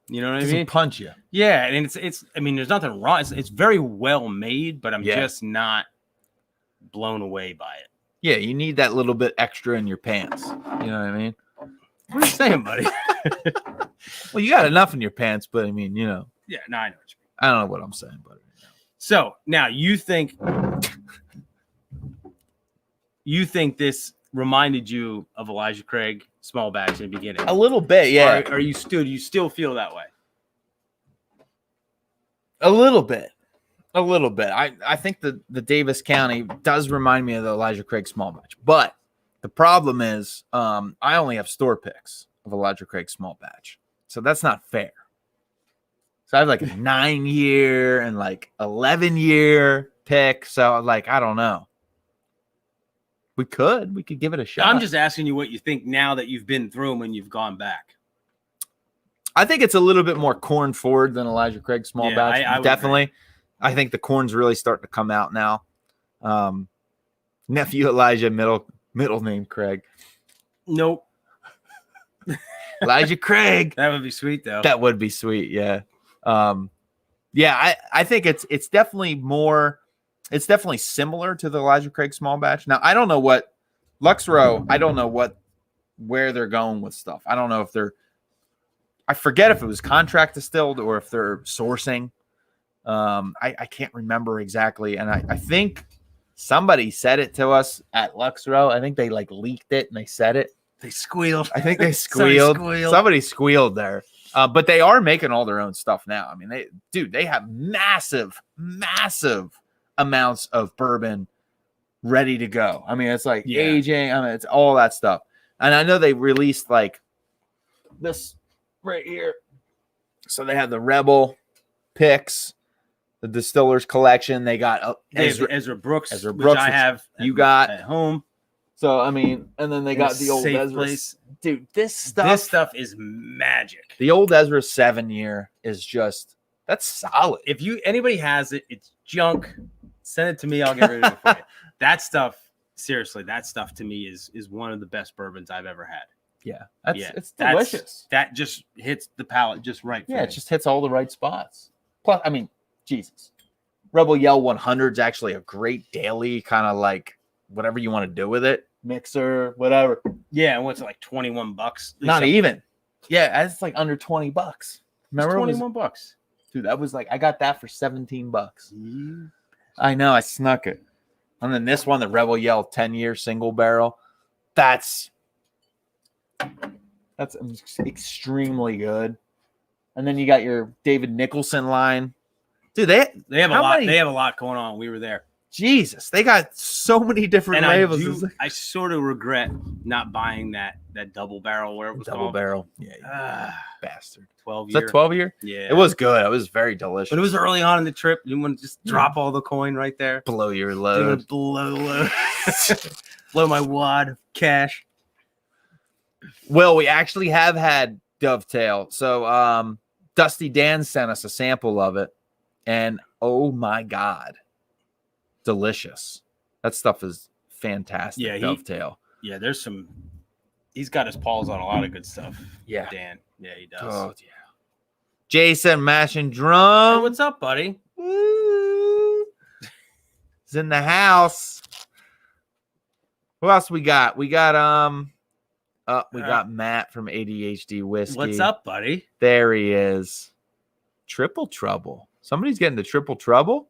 You know what I doesn't mean? punch you. Yeah, and it's. I mean, there's nothing wrong. It's very well made, but I'm Yeah. just not blown away by it. Yeah, you need that little bit extra in your pants. You know what I mean? What are you saying, buddy? Well, you got enough in your pants, but I mean, you know, Yeah, no, I know what you mean. I don't know what I'm saying, but So now you think this reminded you of Elijah Craig small batch in the beginning? a little bit, yeah, Or you still feel that way? a little bit. I think the Daviess County does remind me of the Elijah Craig small batch, but the problem is I only have store picks of Elijah Craig small batch, so that's not fair. So I have like a 9-year and like 11-year pick. So like, I don't know. We could give it a shot. I'm just asking you what you think now that you've been through them and you've gone back. I think it's a little bit more corn forward than Elijah Craig small Yeah, batch. I would Definitely. agree. I think the corn's really starting to come out now. Nephew Elijah, middle name Craig. Nope. Elijah Craig. That would be sweet though. That would be sweet, yeah. I think it's definitely more. It's definitely similar to the Elijah Craig small batch. Now I don't know what Lux Row. I don't know where they're going with stuff. I don't know if they're. I forget if it was contract distilled or if they're sourcing. I can't remember exactly, and I think somebody said it to us at Lux Row. I think they like leaked it and they said it. They squealed. I think they squealed. Somebody squealed there. But they are making all their own stuff now. I mean, they have massive amounts of bourbon ready to go. I mean, it's like aging. I mean, it's all that stuff. And I know they released like this right here. So they have the Rebel picks, the Distillers Collection. They got Ezra Brooks, which I have. You got at home. So I mean, and then they got the old Ezra place. Dude, this stuff is magic. The old Ezra 7-year is just that's solid. If anybody has it, it's junk. Send it to me. I'll get rid of it for you. That stuff, seriously, that stuff to me is one of the best bourbons I've ever had. Yeah, it's delicious. That just hits the palate just right. Yeah, it just hits all the right spots. Plus, I mean, Jesus, Rebel Yell 100 is actually a great daily kind of like whatever you want to do with it, mixer, whatever. Yeah, and what's it like $21? Not even. Yeah, it's like under $20. Remember, $21. Dude, that was like I got that for $17. I know, I snuck it. And then this one, the Rebel Yell 10-year single barrel, that's extremely good. And then you got your David Nicholson line. Dude, they have a lot. They have a lot going on. We were there. Jesus, they got so many different labels. I sort of regret not buying that double barrel where it was double barrel. Yeah, bastard. 12 year. Is that 12 year? Yeah. It was good. It was very delicious. But it was early on in the trip. You want to just drop all the coin right there. Blow your load. Blow my wad of cash. Well, we actually have had Dovetail. So Dusty Dan sent us a sample of it. And oh my God. Delicious. That stuff is fantastic. Yeah, Dovetail. There's some. He's got his paws on a lot of good stuff. Yeah, Dan. Yeah, he does. Oh yeah. Jason mashing drum. Hey, what's up, buddy? Woo. He's in the house. Who else we got? We got got Matt from ADHD Whiskey. What's up, buddy? There he is. Triple Trouble. Somebody's getting the Triple Trouble.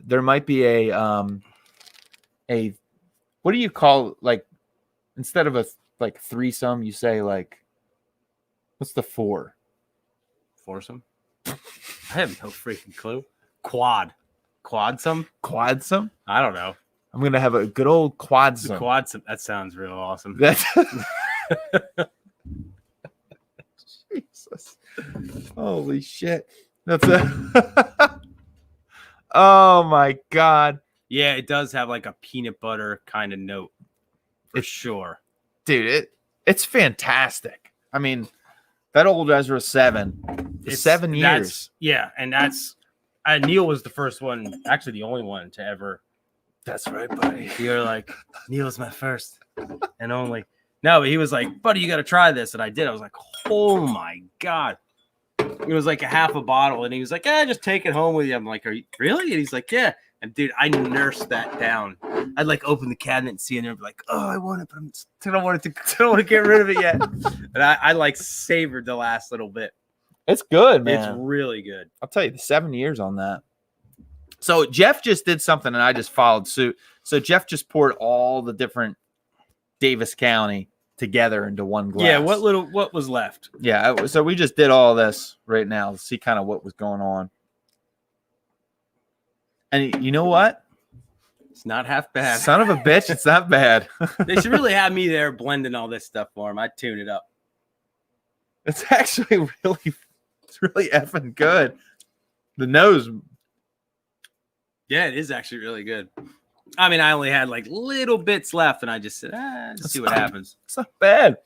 There might be a what do you call, like, instead of a like threesome, you say like, what's the 4? Foursome? I have no freaking clue. Quadsome? Quadsome? I don't know. I'm gonna have a good old quadsome. Quadsome. That sounds real awesome. That's Jesus. Holy shit. That's a Oh my god. Yeah, it does have like a peanut butter kind of note. For sure. Dude, it's fantastic. I mean, that old Ezra 7. It's 7 years. Yeah, and that's Neil was the first one, actually the only one to ever. That's right, buddy. You're like, Neil's my first and only. No, but he was like, buddy, you got to try this. And I did. I was like, oh my God. It was like a half a bottle. And he was like, just take it home with you. I'm like, are you really? And he's like, yeah. And dude, I nursed that down. I'd like open the cabinet and see it and be like, oh, I want it, but I don't want to get rid of it yet. And I like savored the last little bit. It's good, man. It's really good. I'll tell you, the 7 years on that. So Jeff just did something and I just followed suit. So Jeff just poured all the different Daviess County together into one glass. Yeah, what was left? Yeah, so we just did all this right now to see kind of what was going on. And you know what? It's not half bad. Son of a bitch, it's not bad. They should really have me there blending all this stuff for them. I'd tune it up. It's actually really effing good. The nose. Yeah, it is actually really good. I mean, I only had like little bits left, and I just said, just see what happens. It's not bad.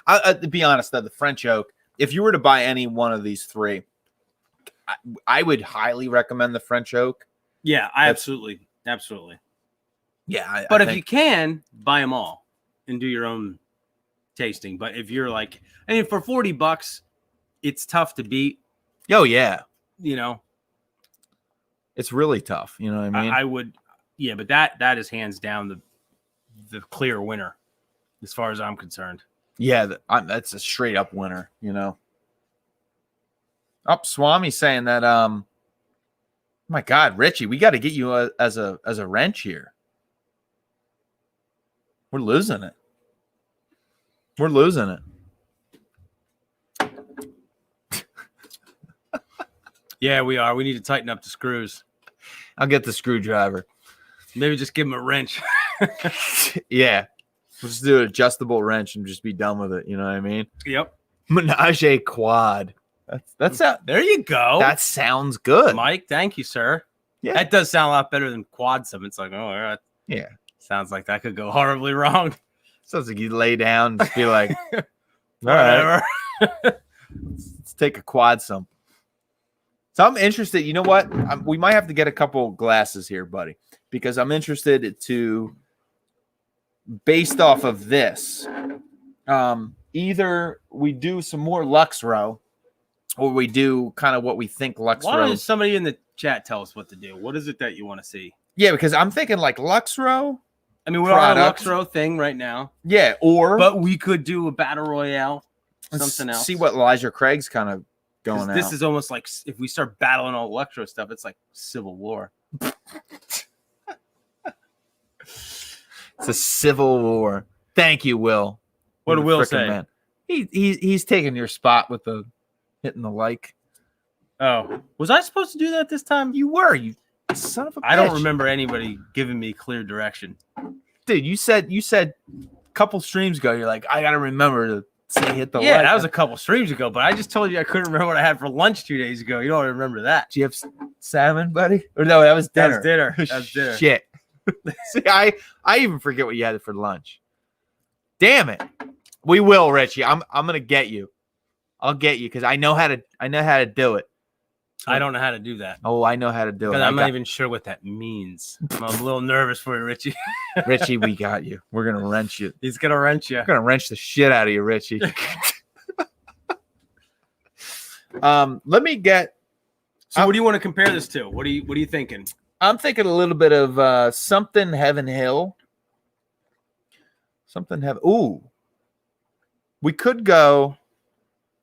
To be honest, though, the French Oak, if you were to buy any one of these three, I would highly recommend the French Oak. Yeah, absolutely. Yeah. But if you can, buy them all and do your own tasting. But if you're like, I mean, for $40, it's tough to beat. Oh, yeah. You know, it's really tough. You know what I mean? I would. Yeah, but that is hands down the clear winner as far as I'm concerned. Yeah, that's a straight up winner, you know. Swami saying that my God, Richie, we got to get you as a wrench here. We're losing it. Yeah, we are. We need to tighten up the screws. I'll get the screwdriver. Maybe just give him a wrench. Yeah. We'll just do an adjustable wrench and just be done with it. You know what I mean? Yep. Menage a quad. That's there you go. That sounds good. Mike, thank you, sir. Yeah. That does sound a lot better than quadsome. It's like, oh, yeah. Sounds like that could go horribly wrong. Sounds like you lay down and just be like, all whatever. Right. Let's take a quadsome. So I'm interested. You know what? We might have to get a couple glasses here, buddy, because I'm interested to, based off of this, either we do some more Lux Row or we do kind of what we think Lux Row. Why don't somebody in the chat tell us what to do? What is it that you want to see? Yeah, because I'm thinking like Lux Row. I mean, we're on a Lux Row thing right now. Yeah, but we could do a battle royale, something else. See what Elijah Craig's kind of going out. This is almost like if we start battling all Lux Row stuff, it's like Civil War. It's a civil war. Thank you, Will. What did Will say? Man. He's taking your spot with the hitting the like. Oh, was I supposed to do that this time? You were. You son of a bitch. I don't remember anybody giving me clear direction. Dude, you said a couple streams ago, you're like, I gotta remember to say hit the like. Yeah, that was a couple streams ago, but I just told you I couldn't remember what I had for lunch 2 days ago. You don't remember that. Do you have salmon, buddy? Or no, that was dinner. That was dinner. Shit. See, I even forget what you had for lunch. Damn it. We will, Richie. I'm gonna get you. I'll get you because I know how to do it. I don't know how to do that. Oh, I know how to do it. I'm not even sure what that means. I'm a little nervous for you, Richie. Richie, we got you. We're gonna wrench you. He's gonna wrench you. We're gonna wrench the shit out of you, Richie. Let me get. So, what do you want to compare this to? What are you thinking? I'm thinking a little bit of something Heaven Hill. Something Heaven. Ooh, we could go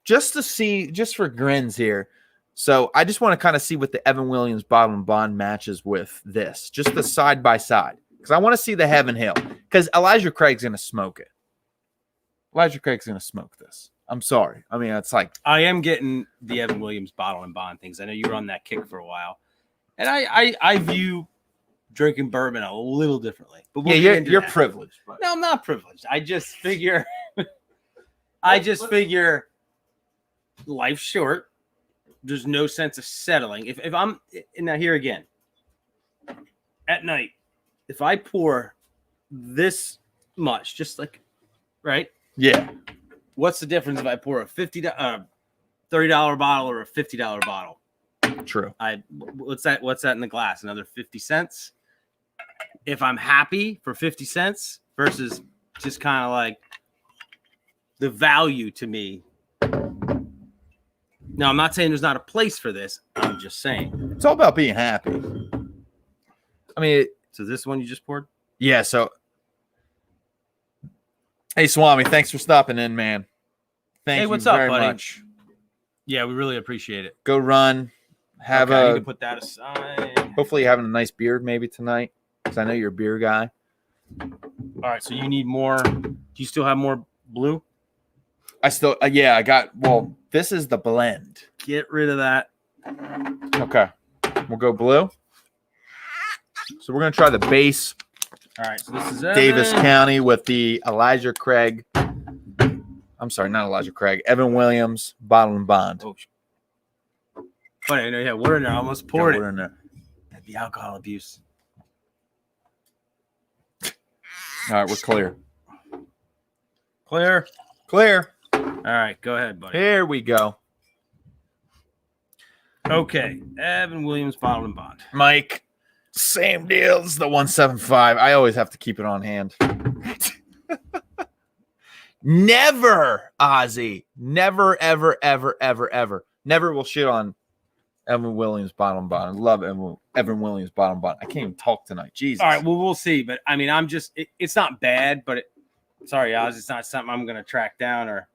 just to see, just for grins here. So I just want to kind of see what the Evan Williams Bottle and Bond matches with this, just the side by side, because I want to see the Heaven Hill, because Elijah Craig's going to smoke it. Elijah Craig's going to smoke this. I'm sorry. I mean, it's like I am getting the Evan Williams bottle and bond things. I know you were on that kick for a while, and I view drinking bourbon a little differently. But we'll get into you're that. privileged. But. No, I'm not privileged. I just figure life's short. There's no sense of settling. If I'm now here again at night, if I pour this much, just like right, Yeah. what's the difference if I pour a $30 bottle or a $50 bottle? True. What's that in the glass? Another 50 cents. If I'm happy for 50 cents versus just kind of like the value to me. Now, I'm not saying there's not a place for this. I'm just saying. It's all about being happy. I mean, So this one you just poured? yeah. So, hey, Swami, thanks for stopping in, man. Thank Hey, you what's up, very buddy? much. Yeah, we really appreciate it. Go run. Have I need a. to put that aside. Hopefully, you're having a nice beer maybe tonight, because I know you're a beer guy. All right, so you need more. Do you still have more blue? I still, yeah, I got. Well, this is the blend. Get rid of that. Okay, we'll go blue. So we're gonna try the base All right, so this is Daviess County with the Elijah Craig. I'm sorry, not Elijah Craig. Evan Williams bottle and bond. Oh, funny, I know you had water in there. I almost poured Got it. water in there. The alcohol abuse. All right, we're clear. Clear. Clear. All right, go ahead, buddy. Here we go. Okay, Evan Williams bottle and bond. Mike, same deal. This is the 175. I always have to keep it on hand. Never, Ozzy. Never, ever, ever, ever, ever. Never will shit on Evan Williams bottom bond. I love Evan Williams bottom bond. I can't even talk tonight. Jesus. All right, well, we'll see. But I mean, I'm just, it's not bad, but sorry, Oz, it's not something I'm going to track down or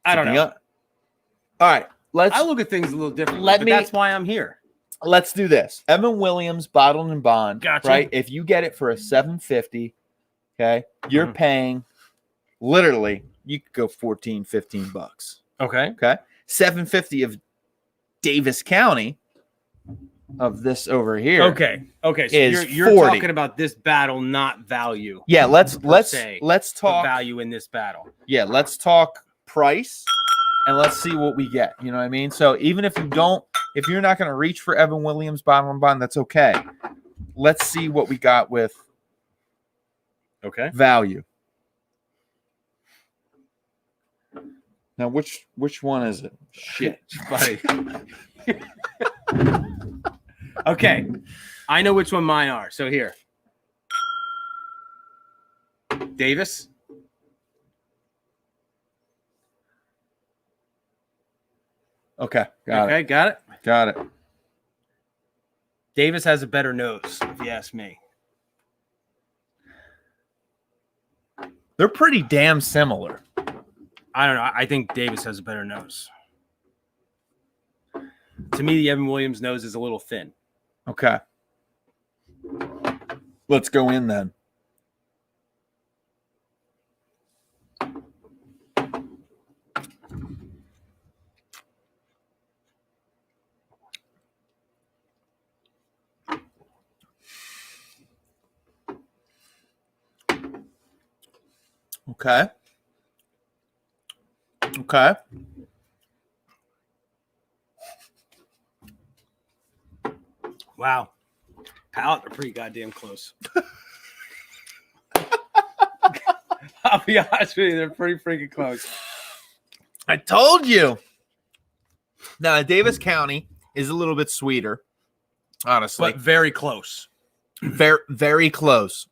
I don't know. All right. I look at things a little differently. That's why I'm here. Let's do this. Evan Williams bottled and bond. Gotcha. Right. If you get it for a $7.50, okay, you're paying literally, you could go 14, 15 bucks. Okay. Okay. $7.50 of Daviess County of this over here. Okay. So you're 40. talking about this battle, not value. Yeah. Let's The talk value in this battle. Yeah. Let's talk price and let's see what we get. You know what I mean? So even if you're not going to reach for Evan Williams bottle and bond, that's okay. Let's see what we got with value. Now, which one is it? Shit, buddy. Okay, I know which one mine are. So here, Daviess. Okay, got it. Got it. Daviess has a better nose, if you ask me. They're pretty damn similar. I don't know. I think Daviess has a better nose. To me, the Evan Williams nose is a little thin. Okay. Let's go in then. Okay. Wow. Palate are pretty goddamn close. I'll be honest with you, they're pretty freaking close. I told you. Now, Daviess County is a little bit sweeter, honestly. But very close. Very, very close.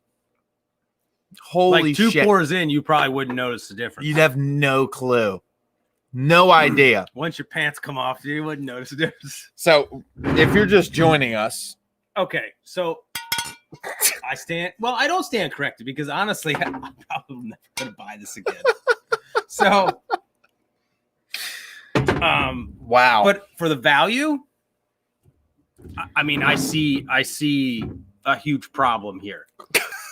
Holy like two shit. pours in, you probably wouldn't notice the difference. You'd have no clue. No idea. Once your pants come off, you wouldn't notice the difference. So, if you're just joining us. Okay, so I don't stand corrected because honestly, I'm probably never going to buy this again. So, wow. But for the value, I mean, I see a huge problem here.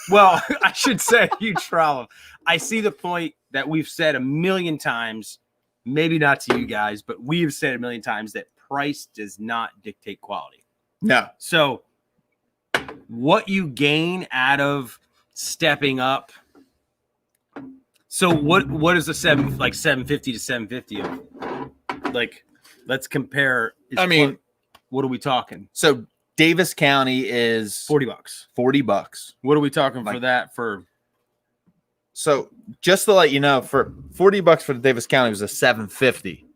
Well, I should say a huge problem. I see the point that we've said a million times, maybe not to you guys, but we've said a million times that price does not dictate quality. No. So what you gain out of stepping up. So what is the 750 to 750 of? Like, let's compare. What are we talking? So Daviess County is $40. $40. What are we talking for that for? So just to let you know, for $40 for the Daviess County was a 750,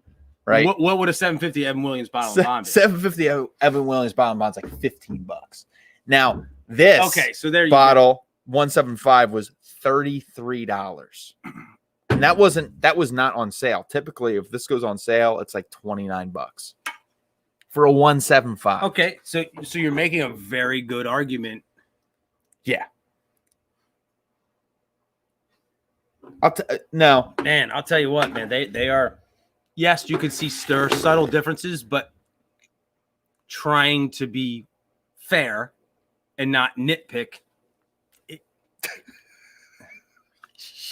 right? What would a 750 Evan Williams bottle of bond be? 750 Evan Williams bottle of bond's like $15. Now this so there you bottle 175 was $33. And that was not on sale. Typically, if this goes on sale, it's like $29 for a 175. Okay, so you're making a very good argument. Yeah. No, man, I'll tell you what, man, they are. Yes, you can see subtle differences, but trying to be fair and not nitpick.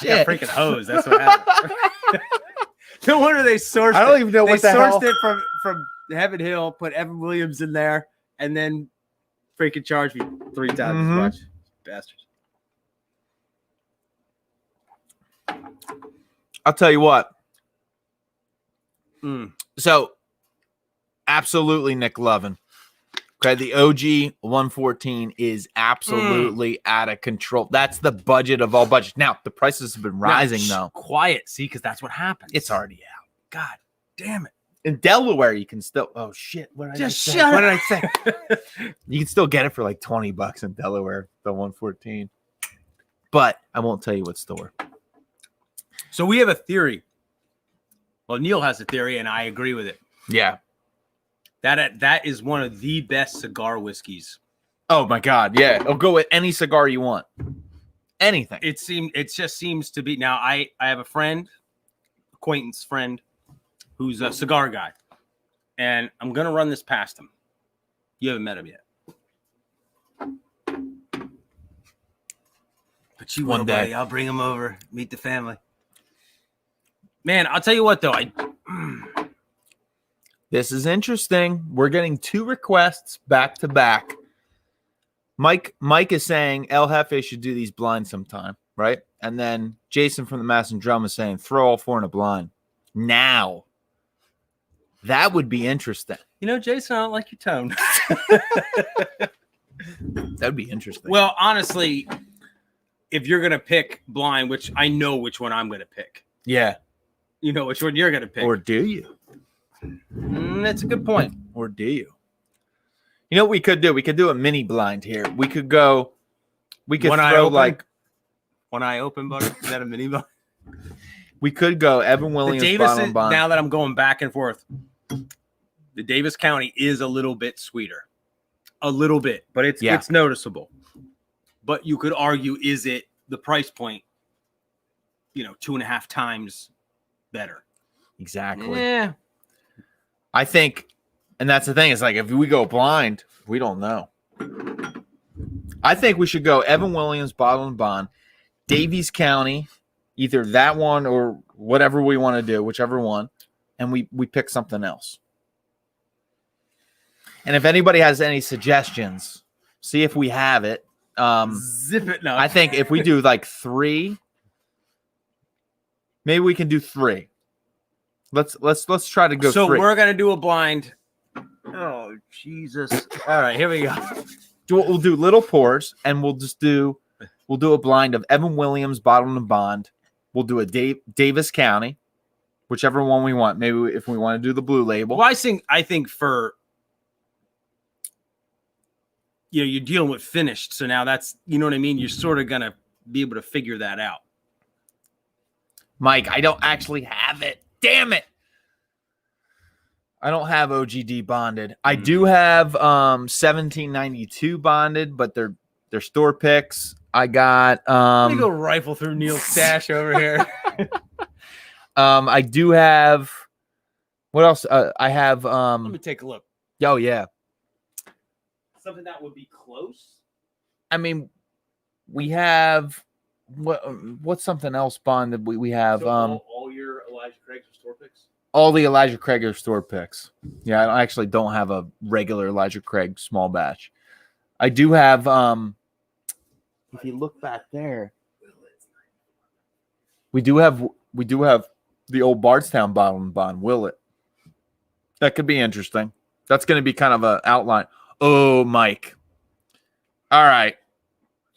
I got freaking hose. That's what happened. No wonder they sourced. I don't even know what the hell. They sourced it from Heaven Hill, put Evan Williams in there, and then freaking charged me 3 times as much. Bastards. I'll tell you what. So, absolutely, Nick Lovin. Okay, the OG 114 is absolutely out of control. That's the budget of all budgets. Now, the prices have been rising, though. Quiet, see, because that's what happens. It's already out. God damn it. In Delaware, you can still. Oh shit! What did I say? What did I say? You can still get it for like $20 in Delaware, the 114. But I won't tell you what store. So we have a theory. Well, Neil has a theory, and I agree with it. Yeah. That is one of the best cigar whiskeys. Oh my God! Yeah, it'll go with any cigar you want. Anything. It just seems to be. Now I have a acquaintance friend, who's a cigar guy, and I'm gonna run this past him. You haven't met him yet, but you one day I'll bring him over, meet the family. Man, I'll tell you what though, This is interesting. We're getting 2 requests back to back. Mike is saying El Jefe should do these blinds sometime, right? And then Jason from the Mass and Drum is saying throw all 4 in a blind. Now, that would be interesting. You know, Jason, I don't like your tone. That'd be interesting. Well, honestly, if you're gonna pick blind, which I know which one I'm gonna pick. Yeah. You know which one you're gonna pick. Or do you? That's a good point. Or do you? You know what we could do? We could do a mini blind here. We could go. We could throw like one eye open, butter. Is that a mini blind? We could go Evan Williams. The Daviess, now that I'm going back and forth, the Daviess County is a little bit sweeter, a little bit, but it's noticeable. But you could argue, is it the price point? 2.5 times better. Exactly. Yeah. I think, and that's the thing. It's like if we go blind, we don't know. I think we should go Evan Williams, bottle and bond, Daviess County, either that one or whatever we want to do, whichever one, and we pick something else. And if anybody has any suggestions, see if we have it. Zip it now. I think if we do like 3, maybe we can do 3. Let's try to go. So 3. we're gonna do a blind. Oh Jesus! All right, here we go. We'll do little pours, and we'll do a blind of Evan Williams, bottle and bond. We'll do a Daviess County, whichever one we want. Maybe if we want to do the blue label. Well, I think for you're dealing with finished, so now that's what I mean. You're sort of gonna be able to figure that out. Mike, I don't actually have it. Damn it. I don't have OGD bonded. I do have 1792 bonded, but they're store picks. I got let me go rifle through Neil's stash over here. I do have what else? I have let me take a look. Oh, yeah. Something that would be close. I mean, We have what's something else, Bond, that we have? So all your Elijah Craig's are store picks? All the Elijah Craig are store picks. Yeah, I actually don't have a regular Elijah Craig small batch. I do have if you look back there, we do have the old Bardstown bottle and Bond Willet. That could be interesting. That's going to be kind of an outline. Oh, Mike. All right.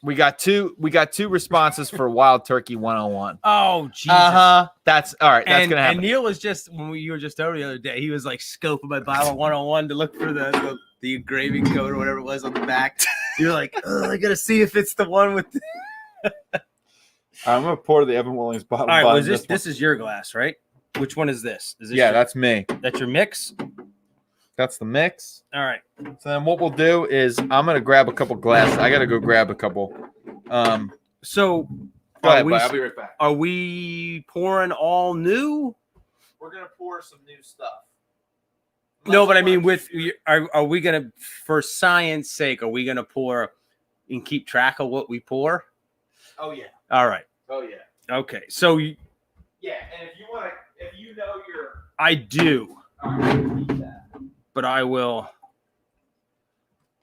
We got two responses for Wild Turkey 101. Oh, Jesus. That's all right. That's going to happen. And Neil was just, you were just over the other day, he was like scoping my bottle 101 to look for the engraving code or whatever it was on the back. You're like, oh, I got to see if it's the one with I'm going to pour the Evan Williams bottle. All right, this is your glass, right? Which one is this? Is this that's me. That's your mix? That's the mix. All right. So then what we'll do is I'm going to grab a couple glasses. I got to go grab a couple. So go ahead, I'll be right back. Are we pouring all new? We're going to pour some new stuff. No, but I mean, are we going to, for science sake, are we going to pour and keep track of what we pour? Oh, yeah. All right. Oh, yeah. Okay. So yeah, and if you know your... I do. All right, keep that. But I will.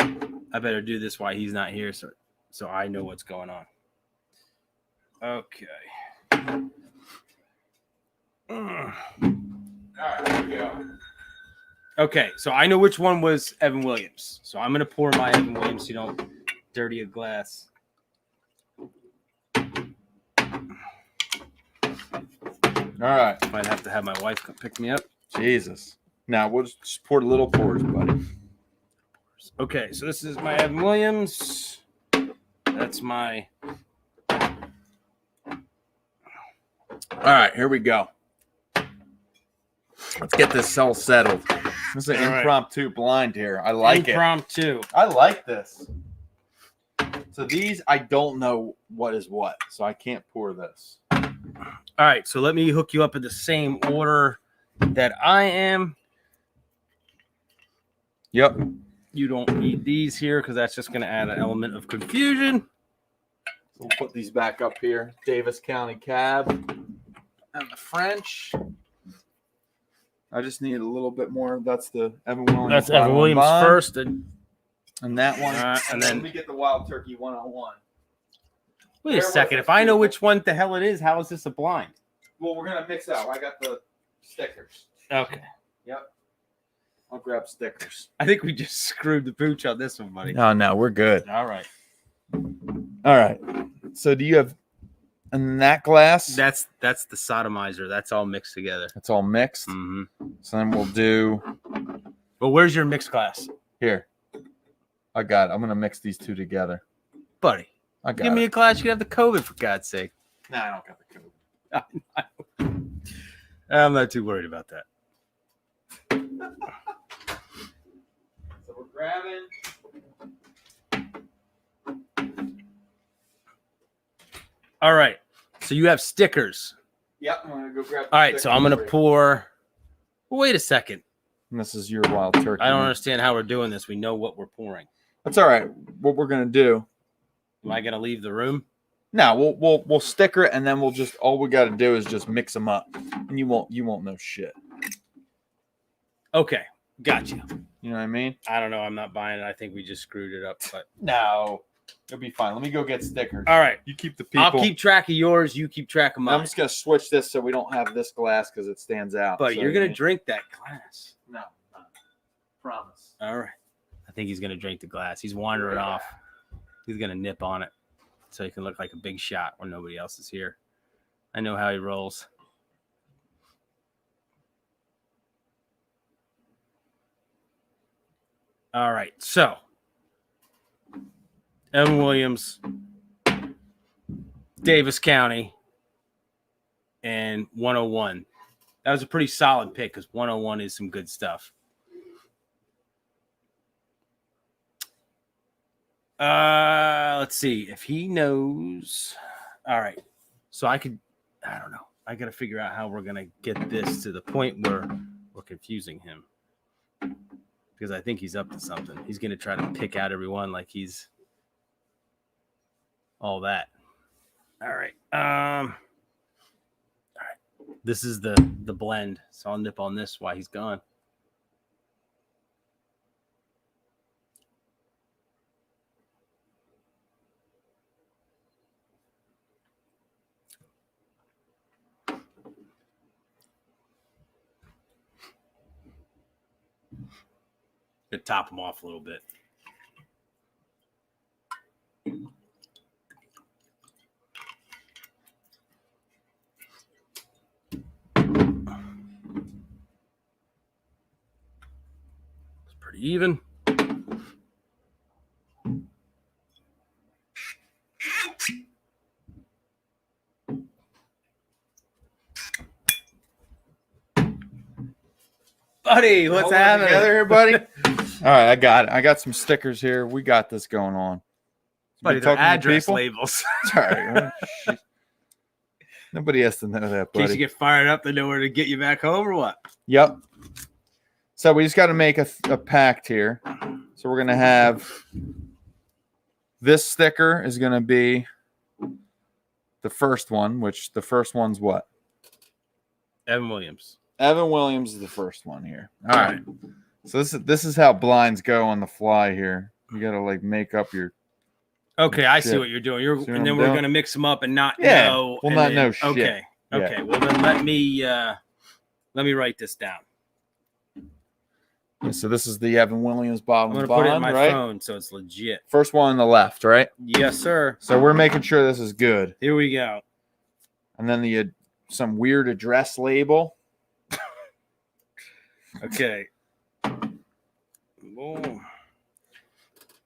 I better do this while he's not here, so I know what's going on. Okay. All right, here we go. Okay, so I know which one was Evan Williams. So I'm gonna pour my Evan Williams so you don't dirty a glass. All right. Might have to have my wife come pick me up. Jesus. Now we'll just pour the little pours, buddy. Okay, so this is my Evan Williams. That's my. All right, here we go. Let's get this all settled. This is an impromptu blind here. I like impromptu. I like this. So these, I don't know what is what, so I can't pour this. All right, so let me hook you up in the same order that I am. Yep. You don't need these here because that's just going to add an element of confusion. So we'll put these back up here. Daviess County Cab and the French. I just need a little bit more. That's the Evan Williams. That's Evan Williams first. And that one. And then let me get the Wild Turkey 101. Wait a second. If I know which one the hell it is, how is this a blind? Well, we're going to mix out. I got the stickers. Okay. Yep. I'll grab stickers. I think we just screwed the pooch on this one, buddy. Oh, no, we're good. All right. All right. So do you have in that glass? That's the sodomizer. That's all mixed together. It's all mixed. Mm-hmm. So then we'll do. Well, where's your mixed glass? Here. I got it. I'm going to mix these two together. Buddy. I got Give me a glass. You can have the COVID, for God's sake. Nah, I don't got the COVID. I'm not too worried about that. So we're grabbing. All right. So you have stickers. Yep. I'm going to go grab. All right. So I'm going to pour. Well, wait a second. And this is your Wild Turkey. I don't understand how we're doing this. We know what we're pouring. That's all right. What we're going to do. Am I going to leave the room? No, we'll sticker it, and then we'll just all we got to do is just mix them up, and you won't know shit. Okay, gotcha. You know what I mean? I don't know. I'm not buying it. I think we just screwed it up. But no, it'll be fine. Let me go get stickers. All right, you keep the people. I'll keep track of yours. You keep track of mine. I'm just gonna switch this so we don't have this glass because it stands out. But so you're gonna drink that glass. No, promise. All right. I think he's gonna drink the glass. He's wandering off. He's gonna nip on it. So he can look like a big shot when nobody else is here. I know how he rolls. All right. So, Evan Williams, Daviess County, and 101. That was a pretty solid pick because 101 is some good stuff. Let's see if he knows. All right. So I don't know. I got to figure out how we're going to get this to the point where we're confusing him. Because I think he's up to something. He's going to try to pick out everyone like he's. all that. All right. All right. This is the blend. So I'll nip on this while he's gone. To top them off a little bit. It's pretty even. Buddy, what's happening? Together here, buddy? All right, I got it. I got some stickers here. We got this going on. Buddy, they're address labels. Sorry. Nobody has to know that, In buddy. case you get fired up, they know where to get you back home or what? Yep. So we just got to make a pact here. So we're going to have this sticker is going to be the first one, which the first one's what? Evan Williams. Evan Williams is the first one here. All right. So this is how blinds go on the fly here. You got to like make up your. Okay, I see shit. what you're doing. See what And I'm then we're doing? going to mix them up and not Yeah, know. we'll and not then- know shit. Okay. Yeah. Okay. Well, then let me write this down. Yeah, so this is the Evan Williams I'm bottle going and to put it in bond, my right? phone so it's legit. First one on the left, right? Yes, sir. So we're making sure this is good. Here we go. And then the some weird address label. Okay. Boom.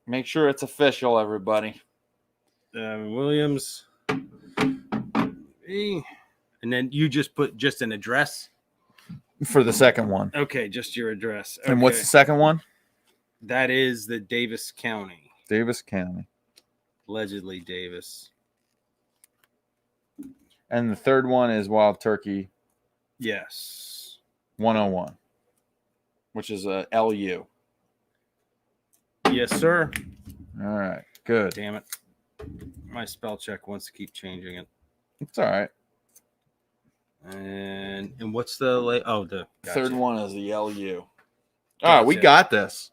Make sure it's official, everybody. Williams. And then you just put just an address. For the second one. Okay, just your address. Okay. And what's the second one? That is the Daviess County. Daviess County. Allegedly Davis. And the third one is Wild Turkey Yes. 101, which is a LU. Yes, sir. All right, good. Damn it. My spell check wants to keep changing it. It's all right. And what's the the Third one is the LU. All Gotcha. right, we got this.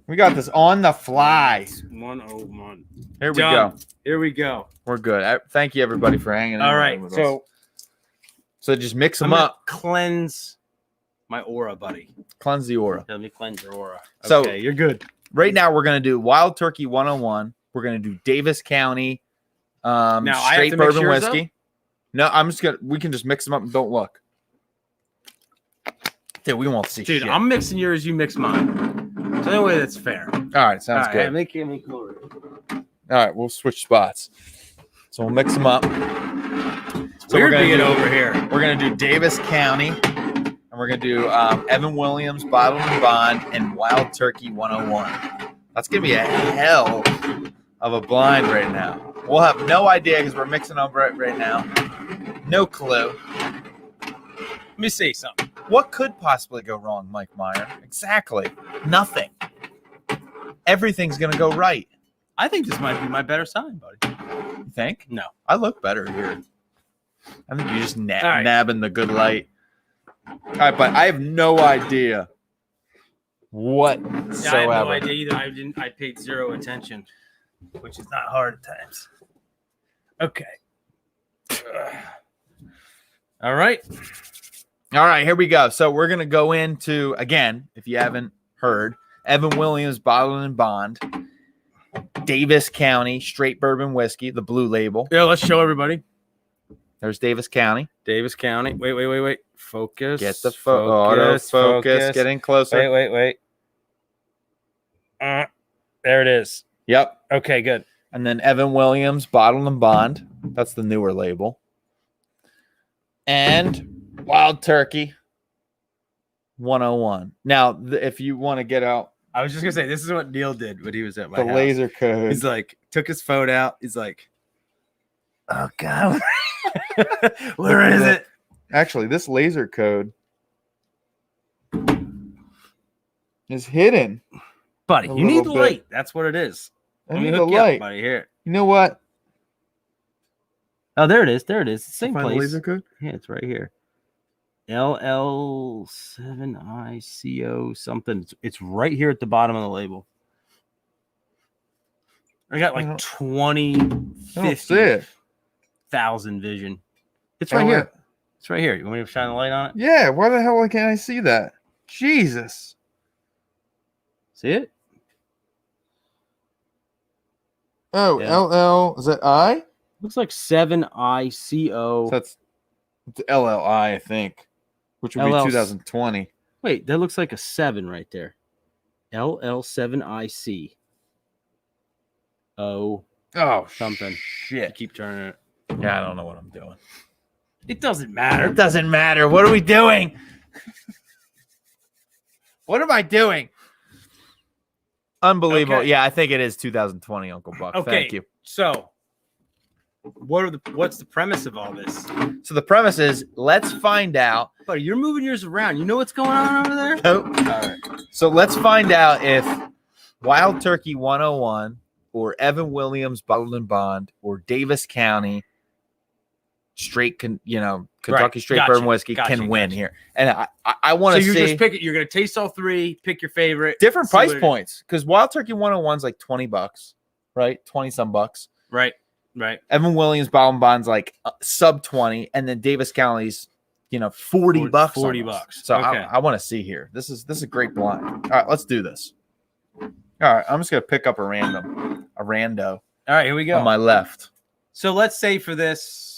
We got this on the fly. 101. Here we Done. go. Here we go. We're good. Thank you, everybody, for hanging out. All right. with So us. So just mix I'm them gonna up. cleanse my aura, buddy. Cleanse the aura. Let me cleanse your aura. So- Okay, you're good. Right now, we're going to do Wild Turkey 101. We're going to do Daviess County Now, I have straight to mix bourbon yours whiskey. No, I'm just going to, we can just mix them up and don't look. Dude, we won't see Dude, shit. I'm mixing yours, you mix mine. It's the only way that's fair. All right, sounds good. Make color. All right, we'll switch spots. So we'll mix them up. So Weird we're being gonna over here. We're gonna do Daviess County, and we're gonna do Evan Williams Bottled and Bond and Wild Turkey 101. That's gonna be a hell of a blind right now. We'll have no idea because we're mixing up right now. No clue. Let me say something. What could possibly go wrong, Mike Meyer? Exactly. Nothing. Everything's gonna go right. I think this might be my better sign, buddy. You think? No. I look better here. I think you're just All right. nabbing the good light. All right, but I have no idea whatsoever. I have no idea either. I paid zero attention, which is not hard at times. Okay. All right. All right, here we go. So we're going to go into, again, if you haven't heard, Evan Williams Bottled and Bond, Daviess County straight bourbon whiskey, the blue label. Yeah, let's show everybody. There's Daviess County. Daviess County. Wait. Focus. Get the autofocus. Get in closer. Wait. There it is. Yep. Okay, good. And then Evan Williams Bottled and Bond. That's the newer label. And Wild Turkey 101. Now, if you want to get out I was just gonna say this is what Neil did when he was at my the house. laser code. He's like, took his phone out. He's like, oh God, where is it? Actually, this laser code is hidden. Buddy, A you need the little bit. light. That's what it is. I Let me need the hook you up, light. buddy. Here. You know what? Oh, there it is. There it is. Same Find the place. laser code? Yeah, it's right here. LL7ICO something. It's right here at the bottom of the label. I got like 20, I don't see 50,000 vision. It's right here. It's right here. You want me to shine the light on it? Yeah, why the hell can't I see that? Jesus. See it? Oh, Yeah. LL, is that I? Looks like 7ICO. So that's LLI, I think, which would be 2020. Wait, that looks like a 7 right there. LL7IC. Oh, something. Shit. Keep turning it. Yeah, I don't know what I'm doing. It doesn't matter. It doesn't matter. What are we doing? What am I doing? Unbelievable. Okay. Yeah, I think it is 2020, Uncle Buck. Okay. Thank you. So, what's the premise of all this? So the premise is, let's find out. Buddy, you're moving yours around. You know what's going on over there? Nope. All right. So let's find out if Wild Turkey 101 or Evan Williams Bottled and Bond or Daviess County Kentucky straight Gotcha. bourbon whiskey can win here. And I want to see. So you're just picking. You're going to taste all three. Pick your favorite. Different price points, because Wild Turkey 101 is like $20, right? 20 some bucks. Right. Evan Williams Bottled and Bond's like sub 20, and then Daviess County's, $40 bucks. $40. So Okay. I want to see here. This is a great blind. All right, let's do this. All right, I'm just gonna pick up a rando All right, here we go. on my left. So let's say for this.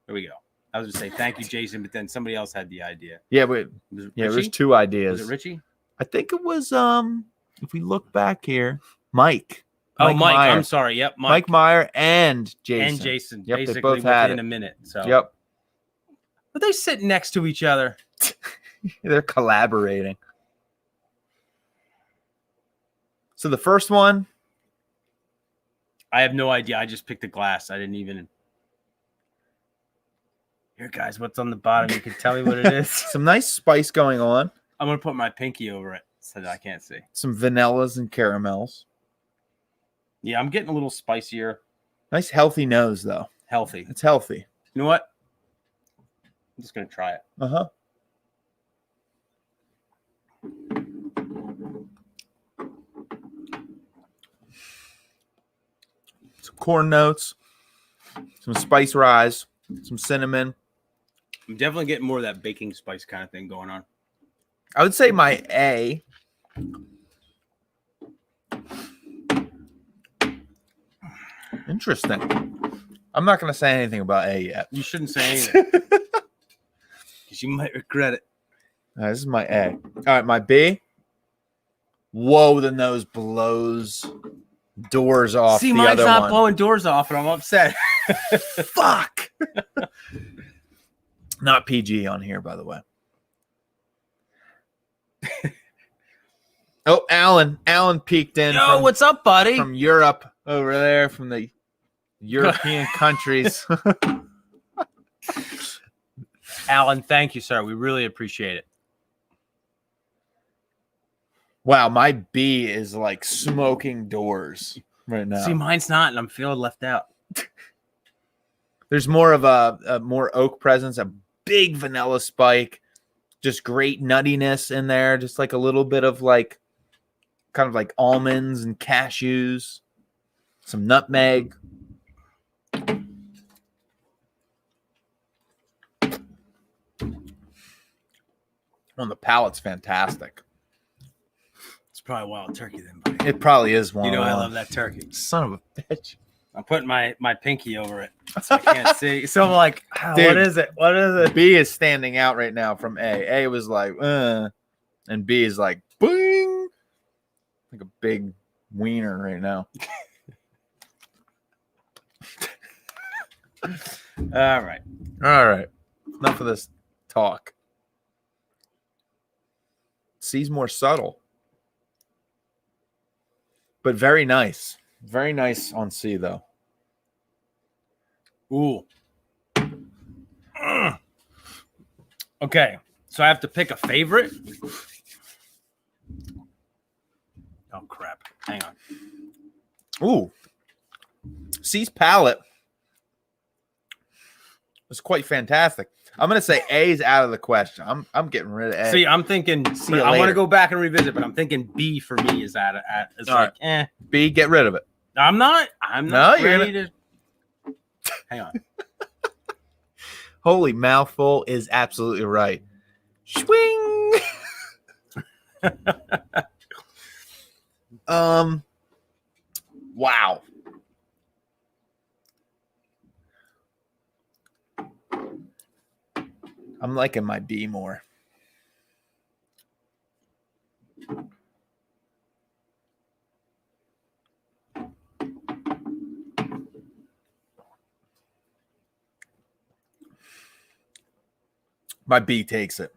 Here we go. I was going to say thank you, Jason, but then somebody else had the idea. Yeah, but Was it there's Richie? two ideas. Was it Richie? I think it was if we look back here, Mike. Oh, Mike. Meyer. I'm sorry. Yep, Mike Meyer and Jason. And Jason. Yep, they basically both had within it. a minute. So. Yep, But they sitting next to each other. they're collaborating. So the first one, I have no idea. I just picked a glass. I didn't even. Here, guys, what's on the bottom? You can tell me what it is. some nice spice going on. I'm going to put my pinky over it so that I can't see. Some vanillas and caramels. Yeah, I'm getting a little spicier. Nice healthy nose though. Healthy. It's healthy. You know what? I'm just going to try it. Uh-huh. Some corn notes, some spice rise, some cinnamon. I'm definitely getting more of that baking spice kind of thing going on. I would say my A. Interesting. I'm not going to say anything about A yet. You shouldn't say anything because you might regret it. This is my A. All right, my B. Whoa, the nose blows doors off. See, the mine's other not one. blowing doors off, and I'm upset. Fuck. Not PG on here, by the way. Oh, Alan peeked in. Yo, what's up, buddy? From Europe over there, from the European countries. Alan, thank you, sir. We really appreciate it. Wow, my B is like smoking doors right now. See, mine's not, and I'm feeling left out. There's more of a more oak presence, a big vanilla spike, just great nuttiness in there, just like a little bit of like kind of like almonds and cashews, some nutmeg. On the palate's fantastic. It's probably wild turkey then, buddy. It probably is one. You know I love that turkey. Son of a bitch. I'm putting my pinky over it so I can't see. So I'm like, Dude, what is it? What is it? B is standing out right now from A. A was like, and B is like, boing. Like a big wiener right now. All right. All right. Enough of this talk. C's more subtle, but very nice. Very nice on C, though. Ooh. Okay. So I have to pick a favorite. Oh, crap. Hang on. Ooh. C's palate was quite fantastic. I'm gonna say A is out of the question. I'm getting rid of A. See, I'm thinking. See you I want later. to go back and revisit, but I'm thinking B for me is it's All like right. B, get rid of it. I'm not No, you're ready to. Hang on. Holy mouthful is absolutely right. Swing. Wow. I'm liking my B more. My B takes it.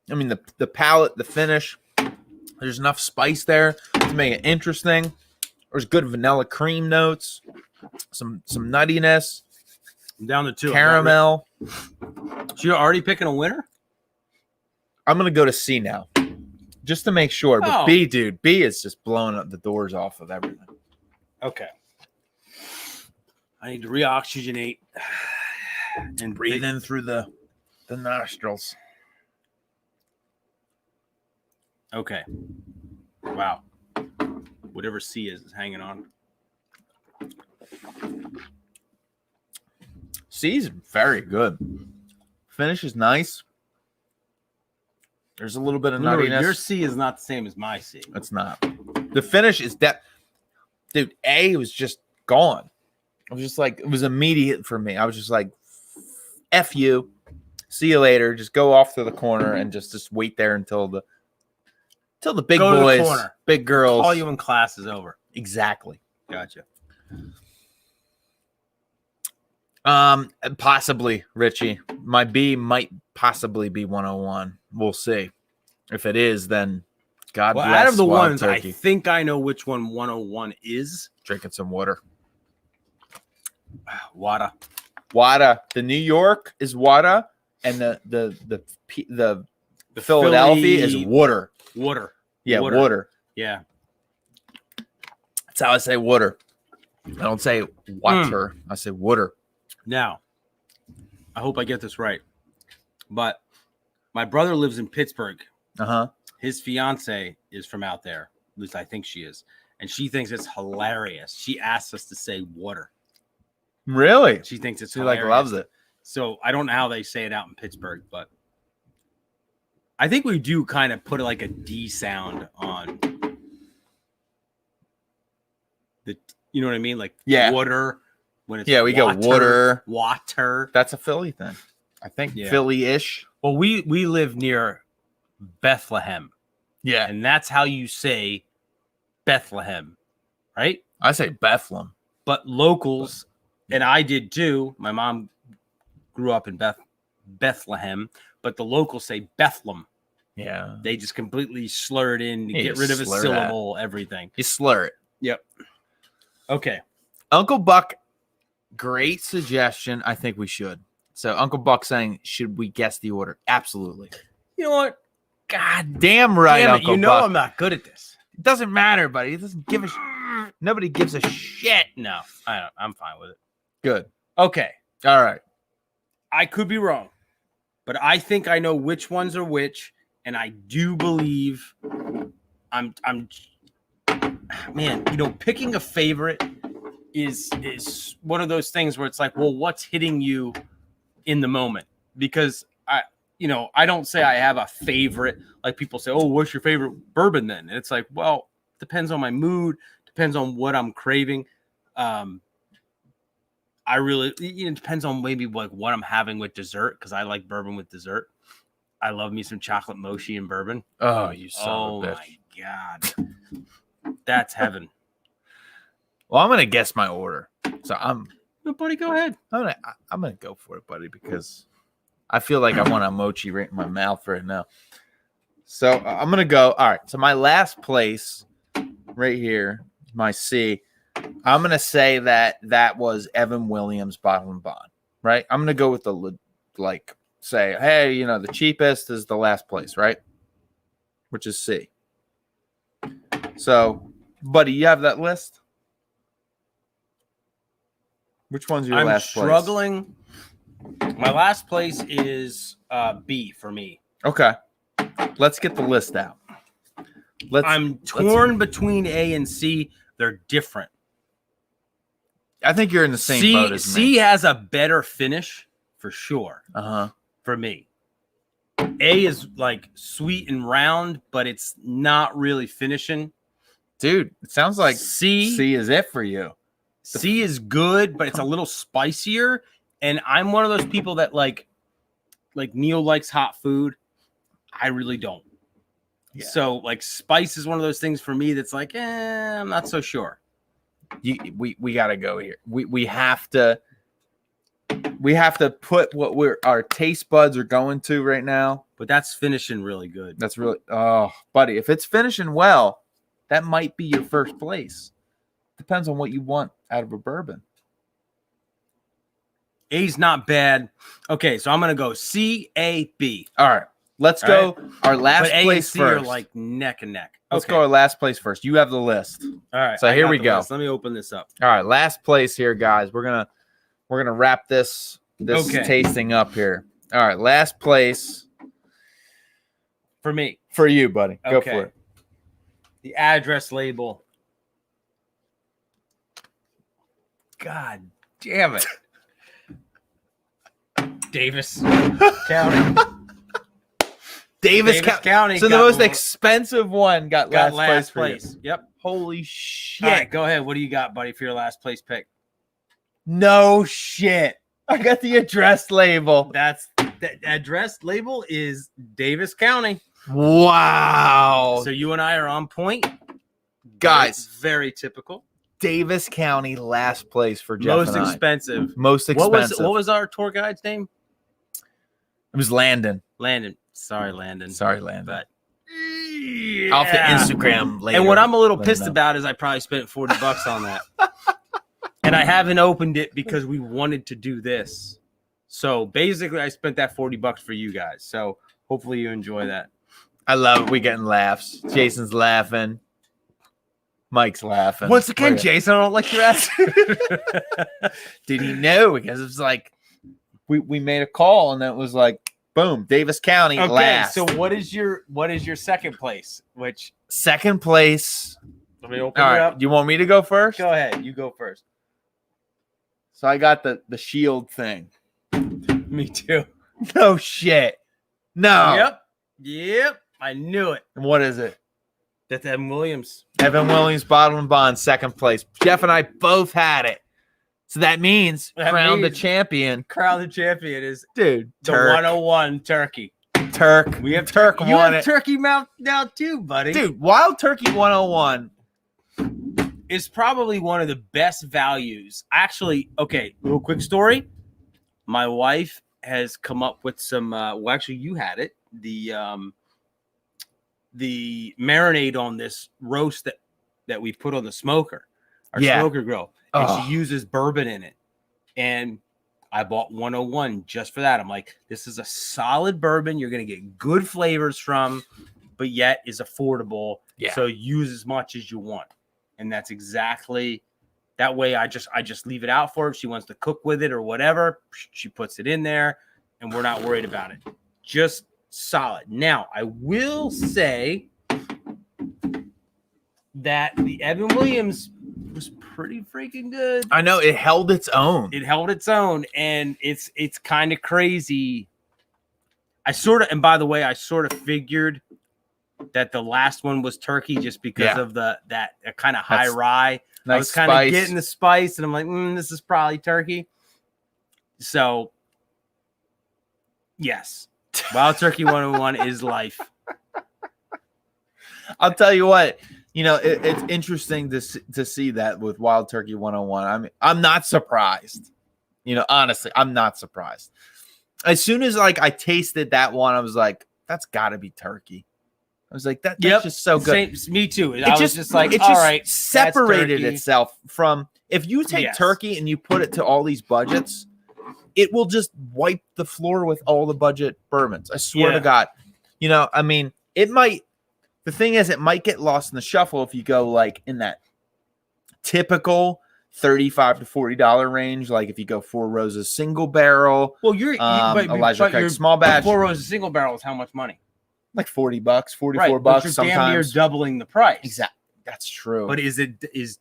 I mean, the palate, the finish, there's enough spice there to make it interesting. There's good vanilla cream notes, some nuttiness, I'm down to 2. caramel. So you're already picking a winner? I'm going to go to C now, just to make sure. But Oh. B, dude, B is just blowing up the doors off of everything. Okay. I need to reoxygenate and Breathe in through the nostrils. Okay. Wow. Whatever C is hanging on. C's very good. Finish is nice. There's a little bit of Remember, nuttiness. your C is not the same as my C. It's not. The finish is dude, A was just gone. I was just like, it was immediate for me. I was just like, F you. See you later. Just go off to the corner and just wait there until the big Go to the boys, corner. big girls. Call you when class is over. Exactly. Gotcha. Possibly, Richie. My B might possibly be 101. We'll see. If it is, then God Well, bless out of the Wild ones, Turkey. I think I know which one 101 is. Drinking some water. Wada. Wada. The New York is Wada, and the Philadelphia is Philly- water. Water. Yeah, Water. water. Yeah. That's how I say water. I don't say water. I say water. Now, I hope I get this right, but my brother lives in Pittsburgh. Uh-huh. His fiance is from out there. At least I think she is. And she thinks it's hilarious. She asks us to say water. Really? She thinks it's She like hilarious. loves it. So I don't know how they say it out in Pittsburgh, but I think we do kind of put like a D sound on the, you know what I mean? Like water when it's we go water. Water. That's a Philly thing. I think Yeah. Philly-ish. Well, we live near Bethlehem, Yeah. and that's how you say Bethlehem, right? I say Bethlehem. But locals, and I did too. My mom grew up in Bethlehem, but the locals say Bethlehem. Yeah. They just completely slur it in to You get rid of a slur syllable, everything. You slur it. Yep. Okay. Uncle Buck, great suggestion. I think we should. So Uncle Buck saying, should we guess the order? Absolutely. You know what? God damn right, Damn it, Uncle you know Buck. I'm not good at this. It doesn't matter, buddy. It doesn't give a nobody gives a shit. No, I'm fine with it. Good. Okay. All right. I could be wrong, but I think I know which ones are which, and I do believe I'm man, you know, picking a favorite is one of those things where it's like, well, what's hitting you in the moment? Because I don't say I have a favorite. Like people say, oh, what's your favorite bourbon then? And it's like, well, depends on my mood, depends on what I'm craving. I really, it depends on maybe like what I'm having with dessert, because I like bourbon with dessert. I love me some chocolate mochi and bourbon. Oh, you son of a bitch. My God. That's heaven. Well, I'm gonna guess my order. So No, buddy, go ahead. I'm gonna go for it, buddy, because I feel like I want a mochi right in my mouth right now. So I'm gonna go. All right. So my last place, right here, my C. I'm gonna say that was Evan Williams Bottle and Bond. Right. I'm gonna go with the say, hey, the cheapest is the last place, right? Which is C. So, buddy, you have that list? Which one's your I'm last place? struggling My last place is B for me. Okay. Let's get the list out. I'm torn between A and C. They're different. I think you're in the same boat as me. C has a better finish for sure. For me. A is like sweet and round, but it's not really finishing. Dude, it sounds like C is it for you. C is good, but it's a little spicier. And I'm one of those people that like Neil likes hot food. I really don't. Yeah. So like spice is one of those things for me that's like, I'm not so sure. We gotta go here. We have to put what our taste buds are going to right now. But that's finishing really good. That's really buddy. If it's finishing well, that might be your first place. Depends on what you want out of a bourbon. A's not bad. Okay, so I'm gonna go C, A, B. All right. Let's go our last but place A and C first. are like neck and neck. Let's go our last place first. You have the list. All right. So here we go. List. Let me open this up. All right, last place here, guys. We're gonna wrap this tasting up here. All right, last place for me. For you, buddy. Go for it. The address label. God damn it. Daviess County. Daviess County. So the most expensive one got last place. Yep. Holy shit. All right, go ahead. What do you got, buddy, for your last place pick? No shit. I got the address label. The address label is Daviess County. Wow. So you and I are on point. Guys. Very typical. Daviess County, last place for Jeff Most expensive. Most expensive. What was our tour guide's name? It was Landon. Sorry, Landon. But off the Instagram later. And what I'm a little pissed about is I probably spent $40 on that. And I haven't opened it because we wanted to do this. So basically I spent that $40 for you guys. So hopefully you enjoy that. I love it. We getting laughs. Jason's laughing. Mike's laughing. Once again, Jason, I don't like your ass. Did he know? Because it's like we made a call and it was like, boom, Daviess County last. So what is your second place? Which second place? Let me open it up. You want me to go first? Go ahead. You go first. So I got the shield thing. Me too. No shit. No. Yep. I knew it. And what is it? That's Evan Williams. Evan Williams, Bottle and Bond, second place. Jeff and I both had it. So that means crown the champion. Crown the champion is the 101 turkey. Turk. We have Turk you won have it. Turkey mouth now too, buddy. Dude, Wild Turkey 101 is probably one of the best values. Actually, okay, real quick story. My wife has come up with some actually you had it. The marinade on this roast that we put on the smoker. Our smoker grill. And she uses bourbon in it. And I bought 101 just for that. I'm like, this is a solid bourbon you're going to get good flavors from, but yet is affordable. Yeah. So use as much as you want. And that's exactly that way. I just leave it out for her. If she wants to cook with it or whatever, she puts it in there and we're not worried about it. Just solid. Now, I will say that the Evan Williams was pretty freaking good. I know it held its own. And it's kind of crazy. And by the way, I sort of figured that the last one was turkey just because of that kind of high rye. Nice I was kind of getting the spice, and I'm like, this is probably turkey. So, yes, Wild Turkey 101 is life. I'll tell you what. You know, it's interesting to see that with Wild Turkey 101. I mean, I'm not surprised. You know, honestly, I'm not surprised. As soon as I tasted that one, I was like, that's got to be turkey. I was like, that's just so good. Me too. It just separated itself from, if you take turkey and you put it to all these budgets, it will just wipe the floor with all the budget bourbons. I swear to God. You know, I mean, it might. The thing is, it might get lost in the shuffle if you go like in that typical $35 to $40 range. Like if you go Four Roses single barrel, Well, Elijah Craig small batch, Four Roses single barrel is how much money? like $40, 44 right, bucks. You're sometimes damn near doubling the price. Exactly. That's true. But is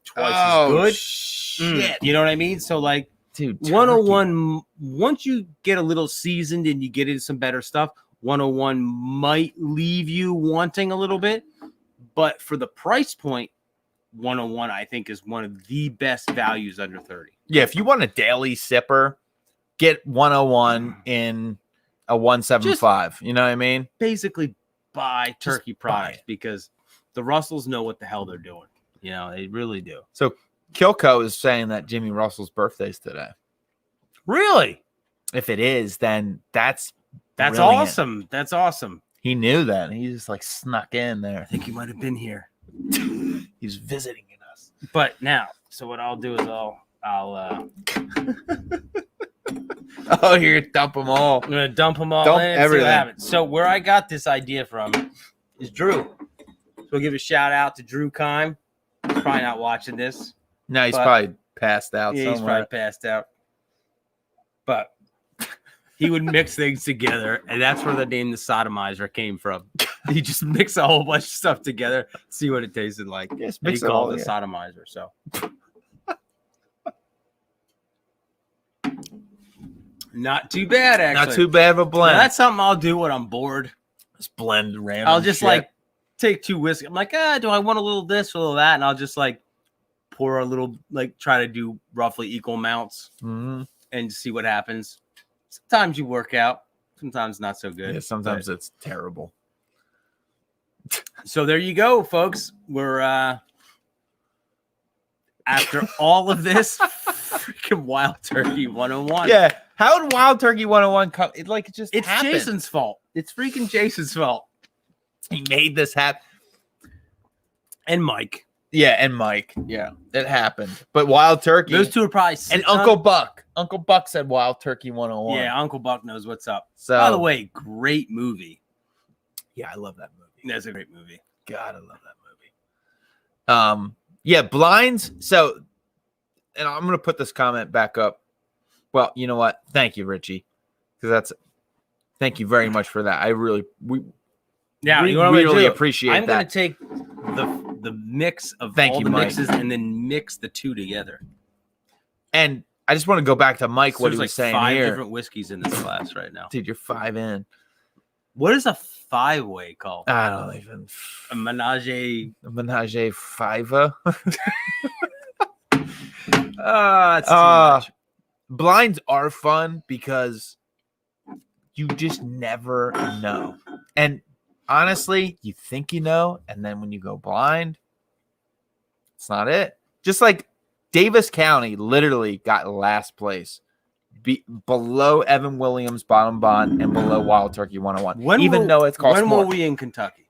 twice as good? Shit. You know what I mean? So like, Dude, 101, once you get a little seasoned and you get into some better stuff, 101 might leave you wanting a little bit. But for the price point, 101, I think, is one of the best values under 30. Yeah, if you want a daily sipper, get 101 in a 175. You know what I mean? Basically, buy turkey products because the Russells know what the hell they're doing. You know, they really do. So Kilco is saying that Jimmy Russell's birthday's today. Really? If it is, then that's brilliant. Awesome. That's awesome. He knew that. He just like snuck in there. I think he might have been here. He's visiting us. But now, so what I'll do is I'll oh, you're gonna dump them all. I'm gonna dump them all Dump in. everything. See what happens. So where I got this idea from is Drew. So we'll give a shout out to Drew Kime. He's probably not watching this. No, he's probably passed out Yeah, he's somewhere. probably passed out. But he would mix things together, and that's where the name the sodomizer came from. He just mixed a whole bunch of stuff together, see what it tasted like. Yes, And he mix it called all, it yeah. sodomizer. So not too bad, actually. Not too bad of a Now, blend. that's something I'll do when I'm bored. Just blend random. I'll just shit. like take 2 whiskey. I'm like, do I want a little this, a little that? And I'll just like pour a little, like try to do roughly equal amounts Mhm. and see what happens. Sometimes you work out, sometimes not so good. Yeah, sometimes it's terrible. So there you go, folks. We're after all of this, freaking Wild Turkey 101. Yeah. How did Wild Turkey 101 come? It just It's happened. Jason's fault. It's freaking Jason's fault. He made this happen. And Mike. Yeah, and Mike. Yeah, it happened. But Wild Turkey. Those two are probably and sitting Uncle on- Buck. Uncle Buck said Wild Turkey 101. Yeah, Uncle Buck knows what's up. So, By the way, great movie. yeah, I love that movie. That's a great movie. God, I love that movie. Yeah, blinds. So, and I'm gonna put this comment back up. Well, you know what? Thank you, Richie, because thank you very much for that. Yeah, we you know what I'm gonna really do? appreciate I'm that. gonna take the mix of Thank all you, the Mike. mixes and then mix the two together. And I just want to go back to Mike. So What there's he like was saying 5 here, different whiskeys in this glass right now. dude. You're 5 in. What is a 5-way called? I don't even. A menage. Menage five. That's too much. Blinds are fun because you just never know. And honestly, you think you know, and then when you go blind, it's not it. Just like Daviess County literally got last place, below Evan Williams Bottom Bond and below Wild Turkey 101. Even though it's cost when more. were we in Kentucky?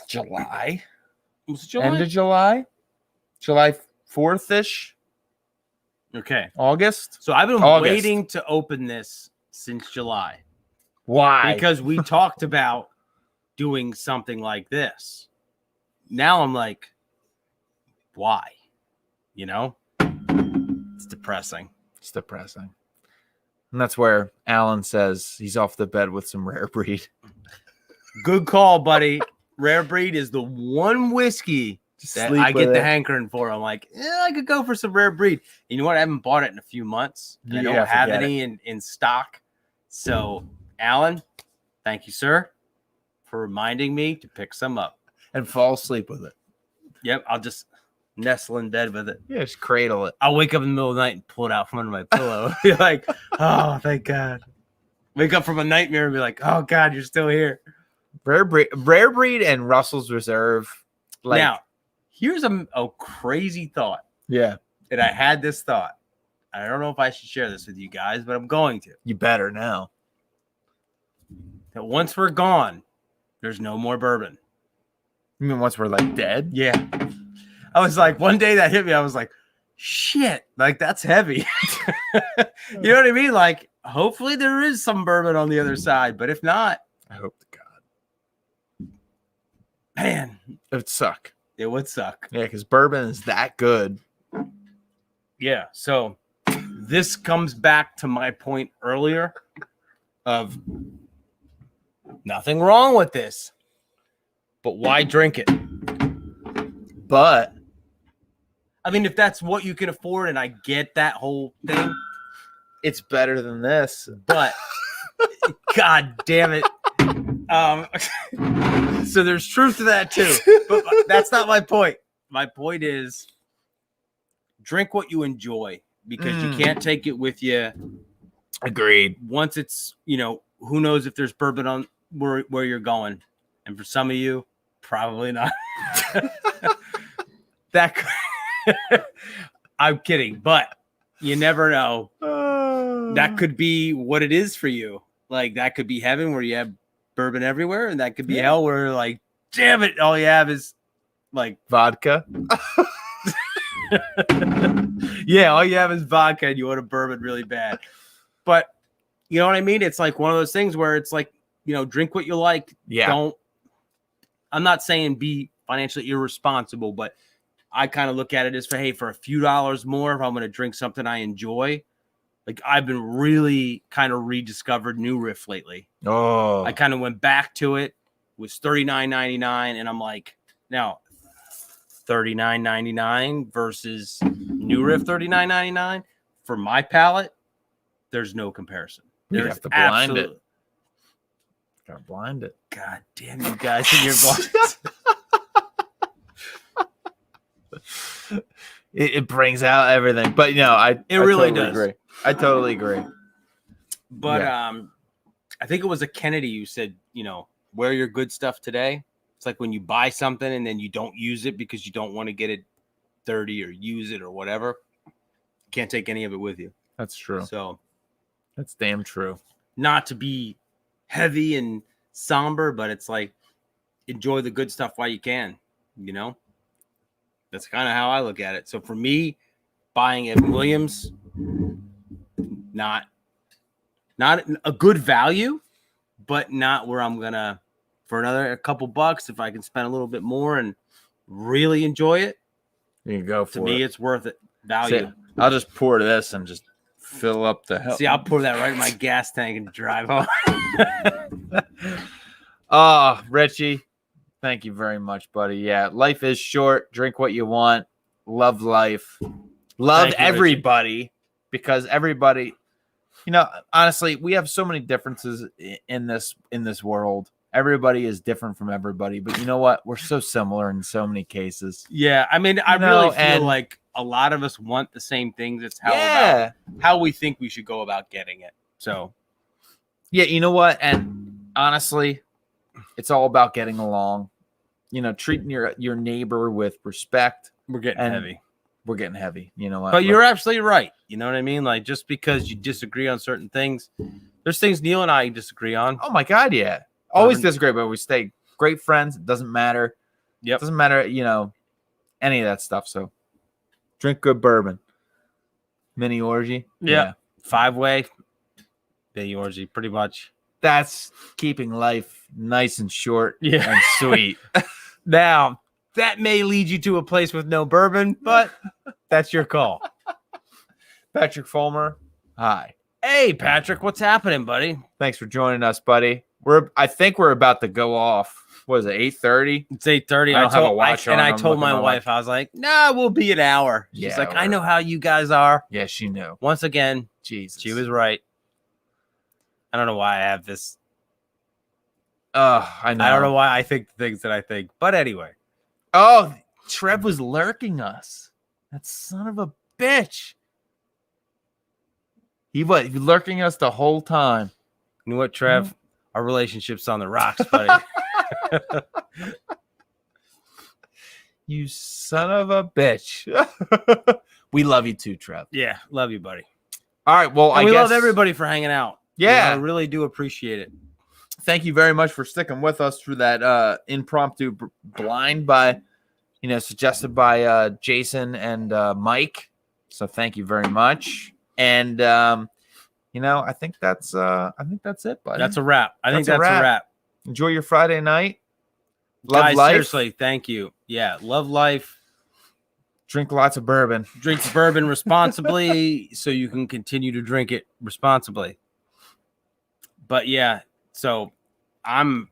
July, Was it July? end of July 4th-ish, Okay. August. So I've been August. waiting to open this since July Why? because we talked about doing something like this. Now I'm like, why? You know? It's depressing. It's depressing. And that's where Alan says he's off the bed with some rare breed. Good call, buddy. Rare Breed is the one whiskey Just that sleep I with get the it. hankering for. I'm like, I could go for some Rare Breed. You know what? I haven't bought it in a few months. I Yeah, don't have forget any in stock. So, Alan, thank you, sir, for reminding me to pick some up. And fall asleep with it. Yep, I'll just nestle in bed with it. Yeah, just cradle it. I'll wake up in the middle of the night and pull it out from under my pillow. Be like, oh, thank God. Wake up from a nightmare and be like, oh, God, you're still here. Rare breed and Russell's Reserve. Like, Now, here's a crazy thought. yeah, And I had this thought. I don't know if I should share this with you guys, but I'm going to. you better now. That once we're gone, there's no more bourbon. You mean once we're like dead? Yeah. I was like, one day that hit me, I was like, shit, like that's heavy. You know what I mean? Like, hopefully there is some bourbon on the other side, but if not, I hope to God. man, It would suck. It would suck. Yeah, because bourbon is that good. Yeah. So this comes back to my point earlier of nothing wrong with this, but why drink it? But I mean, if that's what you can afford, and I get that whole thing, it's better than this. but God damn it. So there's truth to that too, but that's not my point. My point is drink what you enjoy, because you can't take it with you. Agreed. Once it's, who knows if there's bourbon on where you're going. And for some of you, probably not. I'm kidding, but you never know. That could be what it is for you. Like, that could be heaven where you have bourbon everywhere, and that could be hell where, like, damn it, all you have is like vodka. Yeah, all you have is vodka and you want a bourbon really bad. But you know what I mean? It's like one of those things where it's like, drink what you like. Yeah. I'm not saying be financially irresponsible, but I kind of look at it as for a few dollars more, if I'm going to drink something I enjoy. Like, I've been really kind of rediscovered New Riff lately. Oh, I kind of went back to it. It was $39.99, and I'm like, now $39.99 versus New Riff $39.99 for my palate, there's no comparison. You have to blind it. Gotta blind it. God damn you guys in your blinds. It brings out everything, but I really totally does. agree. I totally agree. But I think it was a Kennedy who said, wear your good stuff today. It's like when you buy something and then you don't use it because you don't want to get it dirty or use it or whatever. You can't take any of it with you. That's true. So that's damn true. Not to be heavy and somber, but it's like, enjoy the good stuff while you can, That's kind of how I look at it. So for me, buying at Williams, not a good value, but not where I'm gonna, for a couple bucks, if I can spend a little bit more and really enjoy it, you can go for to me, it's worth it. Value. See, I'll just pour this and just fill up the hell. See, I'll pour that right in my gas tank and drive home. Oh, Richie, thank you very much, buddy. Yeah, life is short. Drink what you want. Love life. Love everybody, because everybody, honestly, we have so many differences in this world. Everybody is different from everybody, but you know what? We're so similar in so many cases. Yeah, I mean, I really feel like a lot of us want the same things. It's how we think we should go about getting it. So, yeah, you know what? And honestly, it's all about getting along. Treating your neighbor with respect. We're getting heavy. We're getting heavy. You know what? But you're absolutely right. You know what I mean? Like, just because you disagree on certain things, there's things Neil and I disagree on. Oh my God, yeah. Always disagree, but we stay great friends. It doesn't matter. Yep. It doesn't matter, any of that stuff. So drink good bourbon. Mini orgy. Yeah. 5-way. Mini orgy, pretty much. That's keeping life nice and short and sweet. Now, that may lead you to a place with no bourbon, but that's your call. Patrick Fulmer, hi. Hey, Patrick, what's happening, buddy? Thanks for joining us, buddy. I think we're about to go off. What is it, 8:30? It's 8:30. I don't have a watch on. And I told my wife, I was like, nah, we'll be an hour. She's like, I know how you guys are. Yeah, she knew. Once again, Jesus. She was right. I don't know why I have this. I know. I don't know why I think the things that I think. But anyway. Oh, Trev was lurking us. That son of a bitch. He was lurking us the whole time. You know what, Trev? Our relationship's on the rocks, buddy. You son of a bitch. We love you too, Trev. Yeah, love you, buddy. All right, well, we love everybody for hanging out. Yeah. I really do appreciate it. Thank you very much for sticking with us through that impromptu blind suggested by Jason and Mike. So thank you very much. And I think that's it, buddy. That's a wrap. I think that's a wrap. Enjoy your Friday night. Love life. Seriously, thank you. Yeah, love life. Drink lots of bourbon. Drink bourbon responsibly so you can continue to drink it responsibly. But yeah, so I'm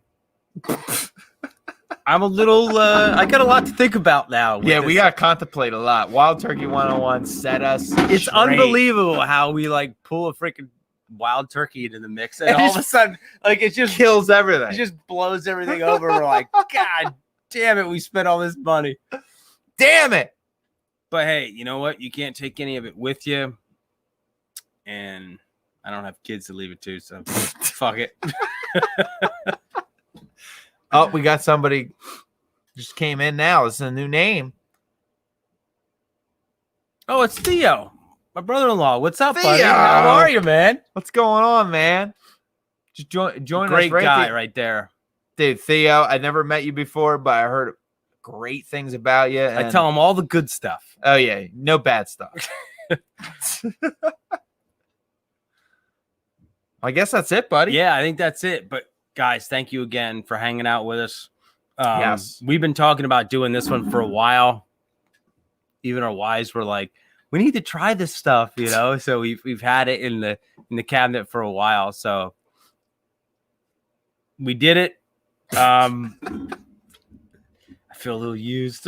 a little I got a lot to think about now. Yeah, we got to contemplate a lot. Wild Turkey 101 set us It's straight. unbelievable how we like pull a freaking wild turkey into the mix and all of a sudden like it just kills everything. it just blows everything over. We're like, God damn it, we spent all this money. Damn it. But hey, you know what? You can't take any of it with you. And I don't have kids to leave it to, so fuck it. Oh, we got somebody just came in now. It's a new name. Oh, it's Theo, my brother-in-law. What's up, buddy? Theo! How are you, man? What's going on, man? Just join Great us. guy right there. Dude, Theo, I never met you before, but I heard great things about you. I tell him all the good stuff. Oh, yeah. No bad stuff. I guess that's it, buddy. Yeah, I think that's it. But guys, thank you again for hanging out with us. Yes. We've been talking about doing this one for a while. Even our wives were like, we need to try this stuff, you know. So we've had it in the cabinet for a while. So we did it. I feel a little used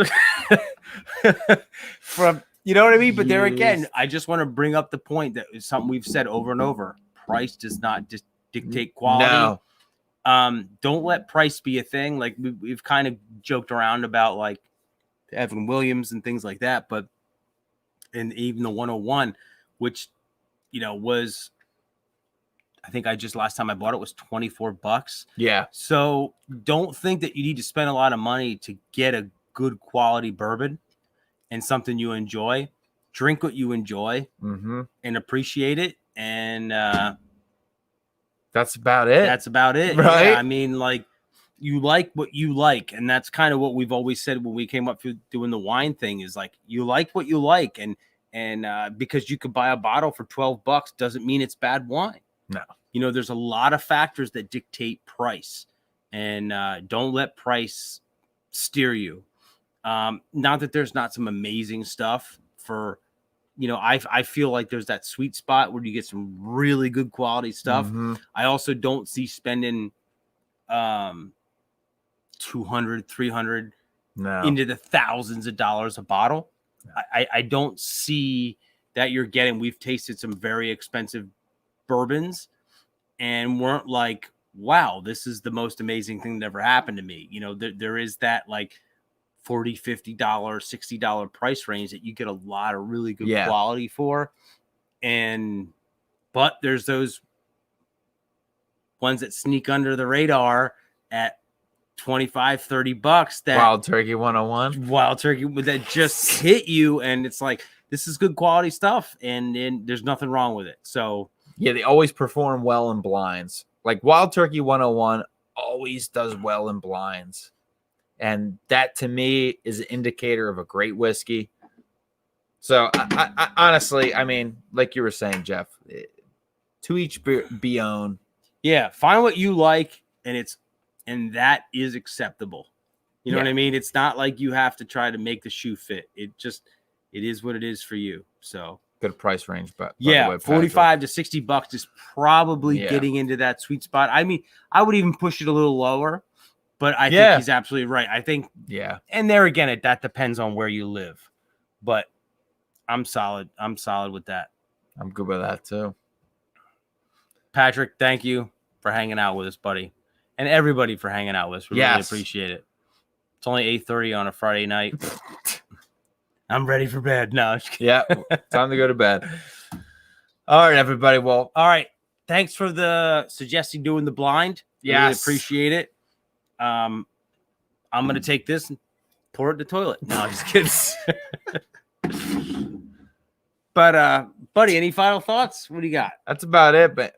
from, you know what I mean? But there again, I just want to bring up the point that is something we've said over and over. Price does not just dictate quality. No. Don't let price be a thing. Like we've kind of joked around about like Evan Williams and things like that, but and even the 101, which was, I think last time I bought it was $24. Yeah. So don't think that you need to spend a lot of money to get a good quality bourbon and something you enjoy. Drink what you enjoy and appreciate it. And that's about it. That's about it. Right. Yeah, I mean, like, you like what you like. And that's kind of what we've always said when we came up with doing the wine thing is like, you like what you like. And because you could buy a bottle for $12 doesn't mean it's bad wine. No. There's a lot of factors that dictate price. And don't let price steer you. Not that there's not some amazing stuff for, I feel like there's that sweet spot where you get some really good quality stuff. I also don't see spending $200, $300 into the thousands of dollars a bottle. I don't see that you're getting. We've tasted some very expensive bourbons and weren't like, wow, this is the most amazing thing that ever happened to me. There is that like $40, $50, $60 price range that you get a lot of really good quality for. But there's those ones that sneak under the radar at $25, $30 that Wild Turkey 101. Wild Turkey that just hit you. And it's like, this is good quality stuff. And there's nothing wrong with it. So yeah, they always perform well in blinds. Like Wild Turkey 101 always does well in blinds. And that to me is an indicator of a great whiskey. So I honestly, I mean, like you were saying, Jeff, to each be own. Yeah, find what you like, and that is acceptable. You know what I mean? It's not like you have to try to make the shoe fit. It is what it is for you. So good price range, but yeah, $45 to $60 is probably getting into that sweet spot. I mean, I would even push it a little lower. But I think he's absolutely right. I think, and there again, that depends on where you live. But I'm solid. I'm solid with that. I'm good with that too. Patrick, thank you for hanging out with us, buddy, and everybody for hanging out with us. We really appreciate it. It's only 8:30 on a Friday night. I'm ready for bed now. Yeah, time to go to bed. All right, everybody. Well, all right. Thanks for suggesting doing the blind. Yeah, really appreciate it. I'm gonna take this and pour it in the toilet. No, I'm just kidding. But buddy, any final thoughts? What do you got? That's about it. But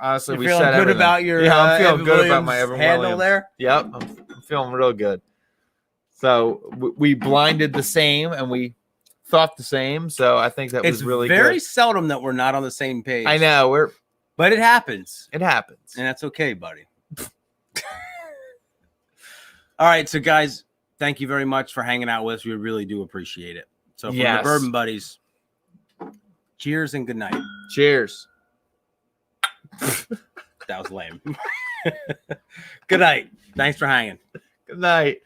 honestly, we said good about your I'm feeling Evan good Williams about my Evan handle Williams. There. Yep, I'm feeling real good. So we blinded the same and we thought the same. So I think that was really very good. seldom that we're not on the same page. I know but it happens. It happens, and that's okay, buddy. All right, so guys, thank you very much for hanging out with us. We really do appreciate it. So from the Yes. Bourbon Buddies, cheers and good night. Cheers. That was lame. Good night. Thanks for hanging. Good night.